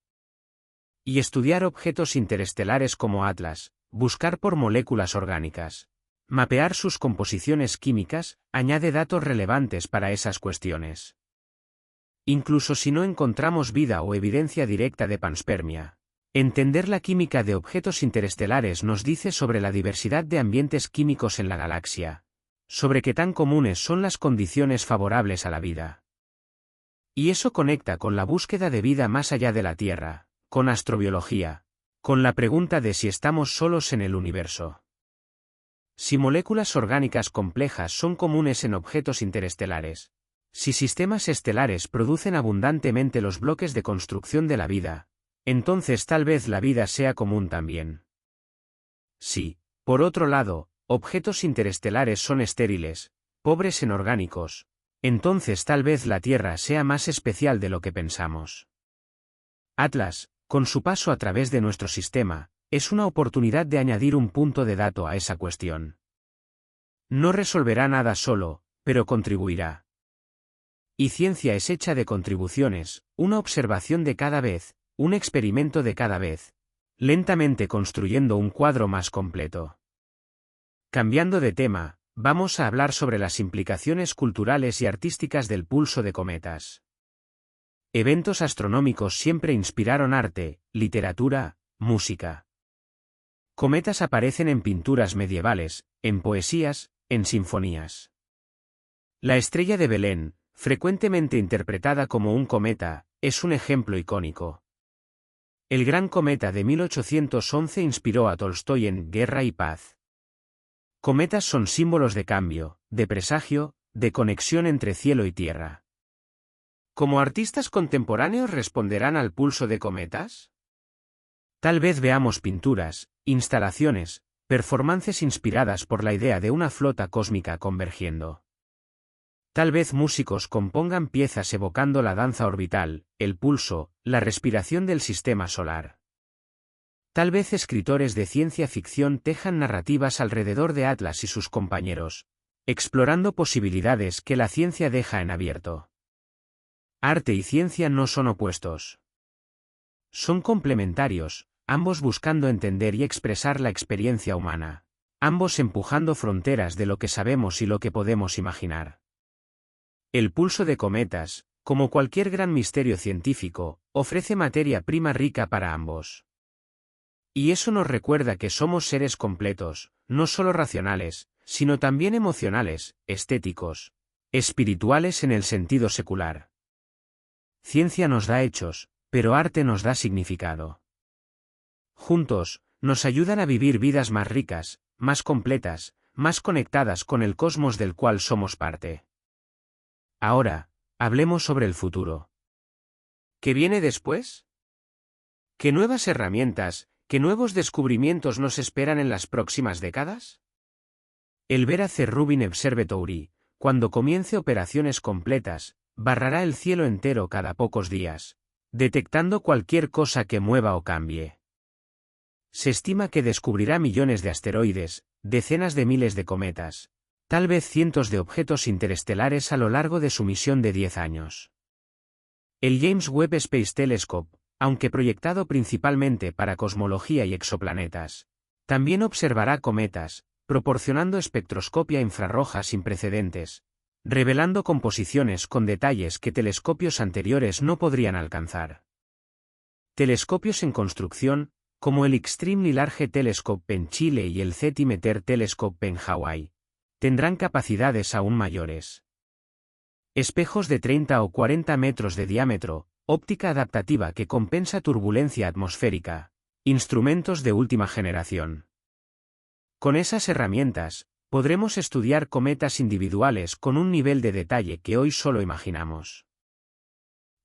Y estudiar objetos interestelares como Atlas, buscar por moléculas orgánicas, mapear sus composiciones químicas, añade datos relevantes para esas cuestiones. Incluso si no encontramos vida o evidencia directa de panspermia, entender la química de objetos interestelares nos dice sobre la diversidad de ambientes químicos en la galaxia, sobre qué tan comunes son las condiciones favorables a la vida. Y eso conecta con la búsqueda de vida más allá de la Tierra, con astrobiología, con la pregunta de si estamos solos en el universo. Si moléculas orgánicas complejas son comunes en objetos interestelares, si sistemas estelares producen abundantemente los bloques de construcción de la vida, entonces tal vez la vida sea común también. Si, por otro lado, objetos interestelares son estériles, pobres en orgánicos, entonces tal vez la Tierra sea más especial de lo que pensamos. Atlas, con su paso a través de nuestro sistema, es una oportunidad de añadir un punto de dato a esa cuestión. No resolverá nada solo, pero contribuirá. Y ciencia es hecha de contribuciones, una observación de cada vez, un experimento de cada vez, lentamente construyendo un cuadro más completo. Cambiando de tema, vamos a hablar sobre las implicaciones culturales y artísticas del pulso de cometas. Eventos astronómicos siempre inspiraron arte, literatura, música. Cometas aparecen en pinturas medievales, en poesías, en sinfonías. La estrella de Belén, frecuentemente interpretada como un cometa, es un ejemplo icónico. El gran cometa de 1811 inspiró a Tolstói en Guerra y Paz. Cometas son símbolos de cambio, de presagio, de conexión entre cielo y tierra. ¿Cómo artistas contemporáneos responderán al pulso de cometas? Tal vez veamos pinturas, instalaciones, performances inspiradas por la idea de una flota cósmica convergiendo. Tal vez músicos compongan piezas evocando la danza orbital, el pulso, la respiración del sistema solar. Tal vez escritores de ciencia ficción tejan narrativas alrededor de Atlas y sus compañeros, explorando posibilidades que la ciencia deja en abierto. Arte y ciencia no son opuestos. Son complementarios, ambos buscando entender y expresar la experiencia humana, ambos empujando fronteras de lo que sabemos y lo que podemos imaginar. El pulso de cometas, como cualquier gran misterio científico, ofrece materia prima rica para ambos. Y eso nos recuerda que somos seres completos, no solo racionales, sino también emocionales, estéticos, espirituales en el sentido secular. Ciencia nos da hechos, pero arte nos da significado. Juntos, nos ayudan a vivir vidas más ricas, más completas, más conectadas con el cosmos del cual somos parte. Ahora, hablemos sobre el futuro. ¿Qué viene después? ¿Qué nuevas herramientas, qué nuevos descubrimientos nos esperan en las próximas décadas? El Vera C. Rubin Observatory, cuando comience operaciones completas, barrará el cielo entero cada pocos días, detectando cualquier cosa que mueva o cambie. Se estima que descubrirá millones de asteroides, decenas de miles de cometas, tal vez cientos de objetos interestelares a lo largo de su misión de 10 años. El James Webb Space Telescope, aunque proyectado principalmente para cosmología y exoplanetas, también observará cometas, proporcionando espectroscopia infrarroja sin precedentes, revelando composiciones con detalles que telescopios anteriores no podrían alcanzar. Telescopios en construcción, como el Extremely Large Telescope en Chile y el Centimeter Telescope en Hawái, tendrán capacidades aún mayores. Espejos de 30 o 40 metros de diámetro, óptica adaptativa que compensa turbulencia atmosférica, instrumentos de última generación. Con esas herramientas, podremos estudiar cometas individuales con un nivel de detalle que hoy solo imaginamos.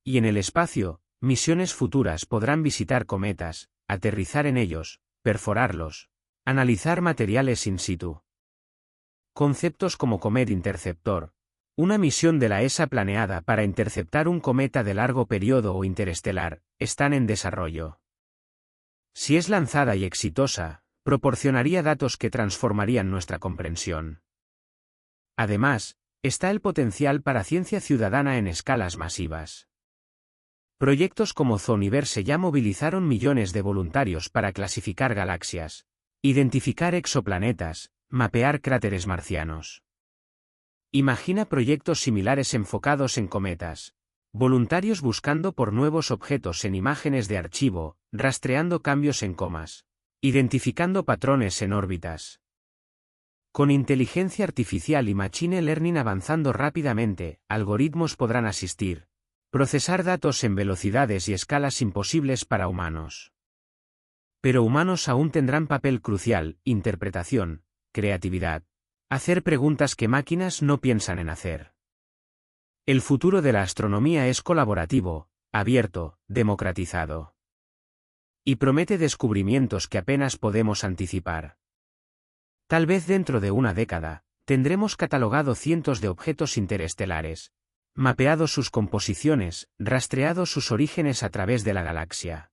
Y en el espacio, misiones futuras podrán visitar cometas, aterrizar en ellos, perforarlos, analizar materiales in situ. Conceptos como Comet Interceptor, una misión de la ESA planeada para interceptar un cometa de largo periodo o interestelar, están en desarrollo. Si es lanzada y exitosa, proporcionaría datos que transformarían nuestra comprensión. Además, está el potencial para ciencia ciudadana en escalas masivas. Proyectos como Zooniverse ya movilizaron millones de voluntarios para clasificar galaxias, identificar exoplanetas, mapear cráteres marcianos. Imagina proyectos similares enfocados en cometas. Voluntarios buscando por nuevos objetos en imágenes de archivo, rastreando cambios en comas, identificando patrones en órbitas. Con inteligencia artificial y machine learning avanzando rápidamente, algoritmos podrán asistir, procesar datos en velocidades y escalas imposibles para humanos. Pero humanos aún tendrán papel crucial: interpretación, creatividad, hacer preguntas que máquinas no piensan en hacer. El futuro de la astronomía es colaborativo, abierto, democratizado. Y promete descubrimientos que apenas podemos anticipar. Tal vez dentro de una década, tendremos catalogado cientos de objetos interestelares, mapeado sus composiciones, rastreado sus orígenes a través de la galaxia.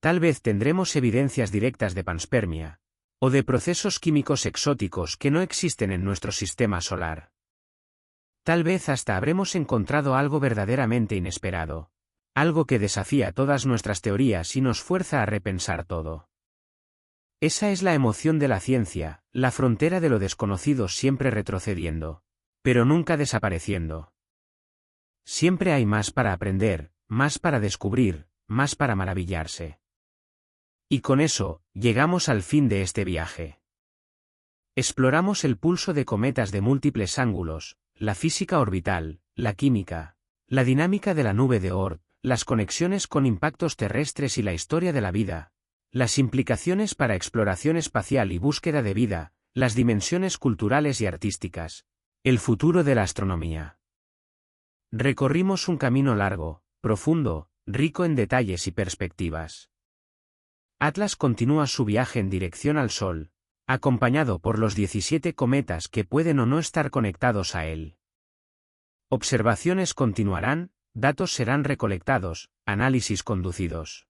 Tal vez tendremos evidencias directas de panspermia, o de procesos químicos exóticos que no existen en nuestro sistema solar. Tal vez hasta habremos encontrado algo verdaderamente inesperado, algo que desafía todas nuestras teorías y nos fuerza a repensar todo. Esa es la emoción de la ciencia, la frontera de lo desconocido siempre retrocediendo, pero nunca desapareciendo. Siempre hay más para aprender, más para descubrir, más para maravillarse. Y con eso, llegamos al fin de este viaje. Exploramos el pulso de cometas de múltiples ángulos, la física orbital, la química, la dinámica de la nube de Oort, las conexiones con impactos terrestres y la historia de la vida, las implicaciones para exploración espacial y búsqueda de vida, las dimensiones culturales y artísticas, el futuro de la astronomía. Recorrimos un camino largo, profundo, rico en detalles y perspectivas. Atlas continúa su viaje en dirección al Sol, acompañado por los 17 cometas que pueden o no estar conectados a él. Observaciones continuarán, datos serán recolectados, análisis conducidos.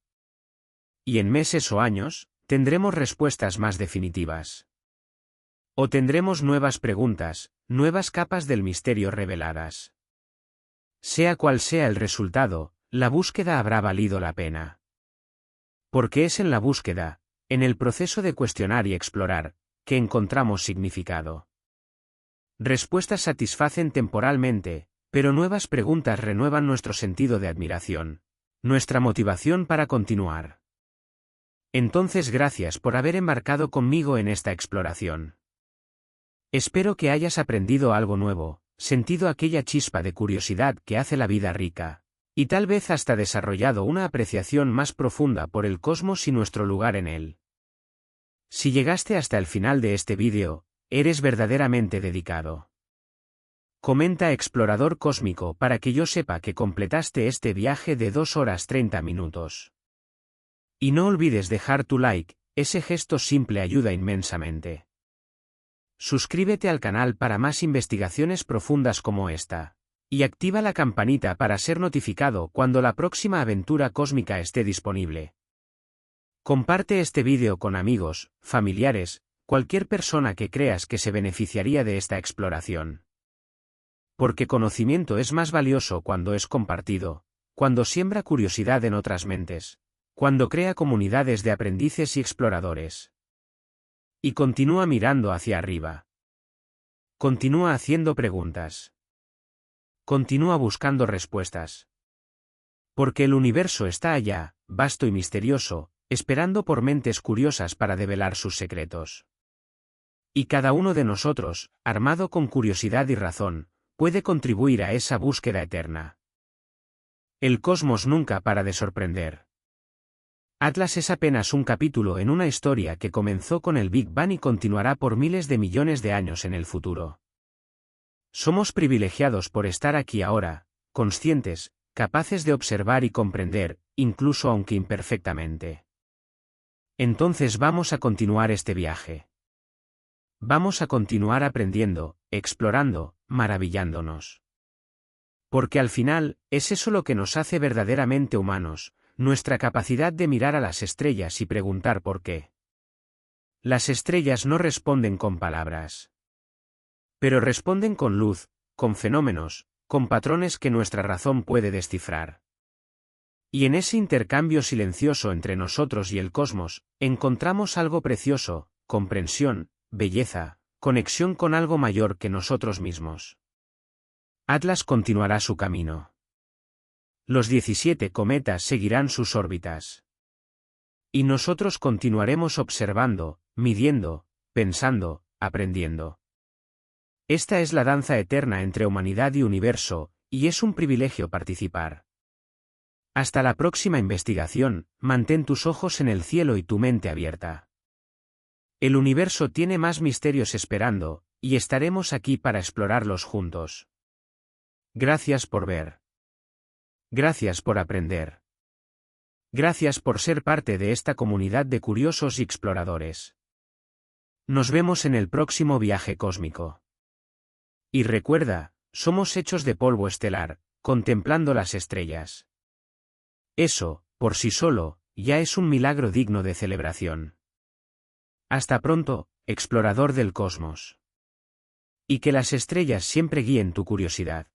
Y en meses o años, tendremos respuestas más definitivas. O tendremos nuevas preguntas, nuevas capas del misterio reveladas. Sea cual sea el resultado, la búsqueda habrá valido la pena. Porque es en la búsqueda, en el proceso de cuestionar y explorar, que encontramos significado. Respuestas satisfacen temporalmente, pero nuevas preguntas renuevan nuestro sentido de admiración, nuestra motivación para continuar. Entonces, gracias por haber embarcado conmigo en esta exploración. Espero que hayas aprendido algo nuevo, sentido aquella chispa de curiosidad que hace la vida rica, y tal vez hasta desarrollado una apreciación más profunda por el cosmos y nuestro lugar en él. Si llegaste hasta el final de este vídeo, eres verdaderamente dedicado. Comenta Explorador Cósmico para que yo sepa que completaste este viaje de 2 horas 30 minutos. Y no olvides dejar tu like, ese gesto simple ayuda inmensamente. Suscríbete al canal para más investigaciones profundas como esta. Y activa la campanita para ser notificado cuando la próxima aventura cósmica esté disponible. Comparte este vídeo con amigos, familiares, cualquier persona que creas que se beneficiaría de esta exploración. Porque conocimiento es más valioso cuando es compartido, cuando siembra curiosidad en otras mentes, cuando crea comunidades de aprendices y exploradores. Y continúa mirando hacia arriba. Continúa haciendo preguntas. Continúa buscando respuestas. Porque el universo está allá, vasto y misterioso, esperando por mentes curiosas para develar sus secretos. Y cada uno de nosotros, armado con curiosidad y razón, puede contribuir a esa búsqueda eterna. El cosmos nunca para de sorprender. Atlas es apenas un capítulo en una historia que comenzó con el Big Bang y continuará por miles de millones de años en el futuro. Somos privilegiados por estar aquí ahora, conscientes, capaces de observar y comprender, incluso aunque imperfectamente. Entonces vamos a continuar este viaje. Vamos a continuar aprendiendo, explorando, maravillándonos. Porque al final, es eso lo que nos hace verdaderamente humanos, nuestra capacidad de mirar a las estrellas y preguntar por qué. Las estrellas no responden con palabras. Pero responden con luz, con fenómenos, con patrones que nuestra razón puede descifrar. Y en ese intercambio silencioso entre nosotros y el cosmos, encontramos algo precioso, comprensión, belleza, conexión con algo mayor que nosotros mismos. Atlas continuará su camino. Los 17 cometas seguirán sus órbitas. Y nosotros continuaremos observando, midiendo, pensando, aprendiendo. Esta es la danza eterna entre humanidad y universo, y es un privilegio participar. Hasta la próxima investigación, mantén tus ojos en el cielo y tu mente abierta. El universo tiene más misterios esperando, y estaremos aquí para explorarlos juntos. Gracias por ver. Gracias por aprender. Gracias por ser parte de esta comunidad de curiosos y exploradores. Nos vemos en el próximo viaje cósmico. Y recuerda, somos hechos de polvo estelar, contemplando las estrellas. Eso, por sí solo, ya es un milagro digno de celebración. Hasta pronto, explorador del cosmos. Y que las estrellas siempre guíen tu curiosidad.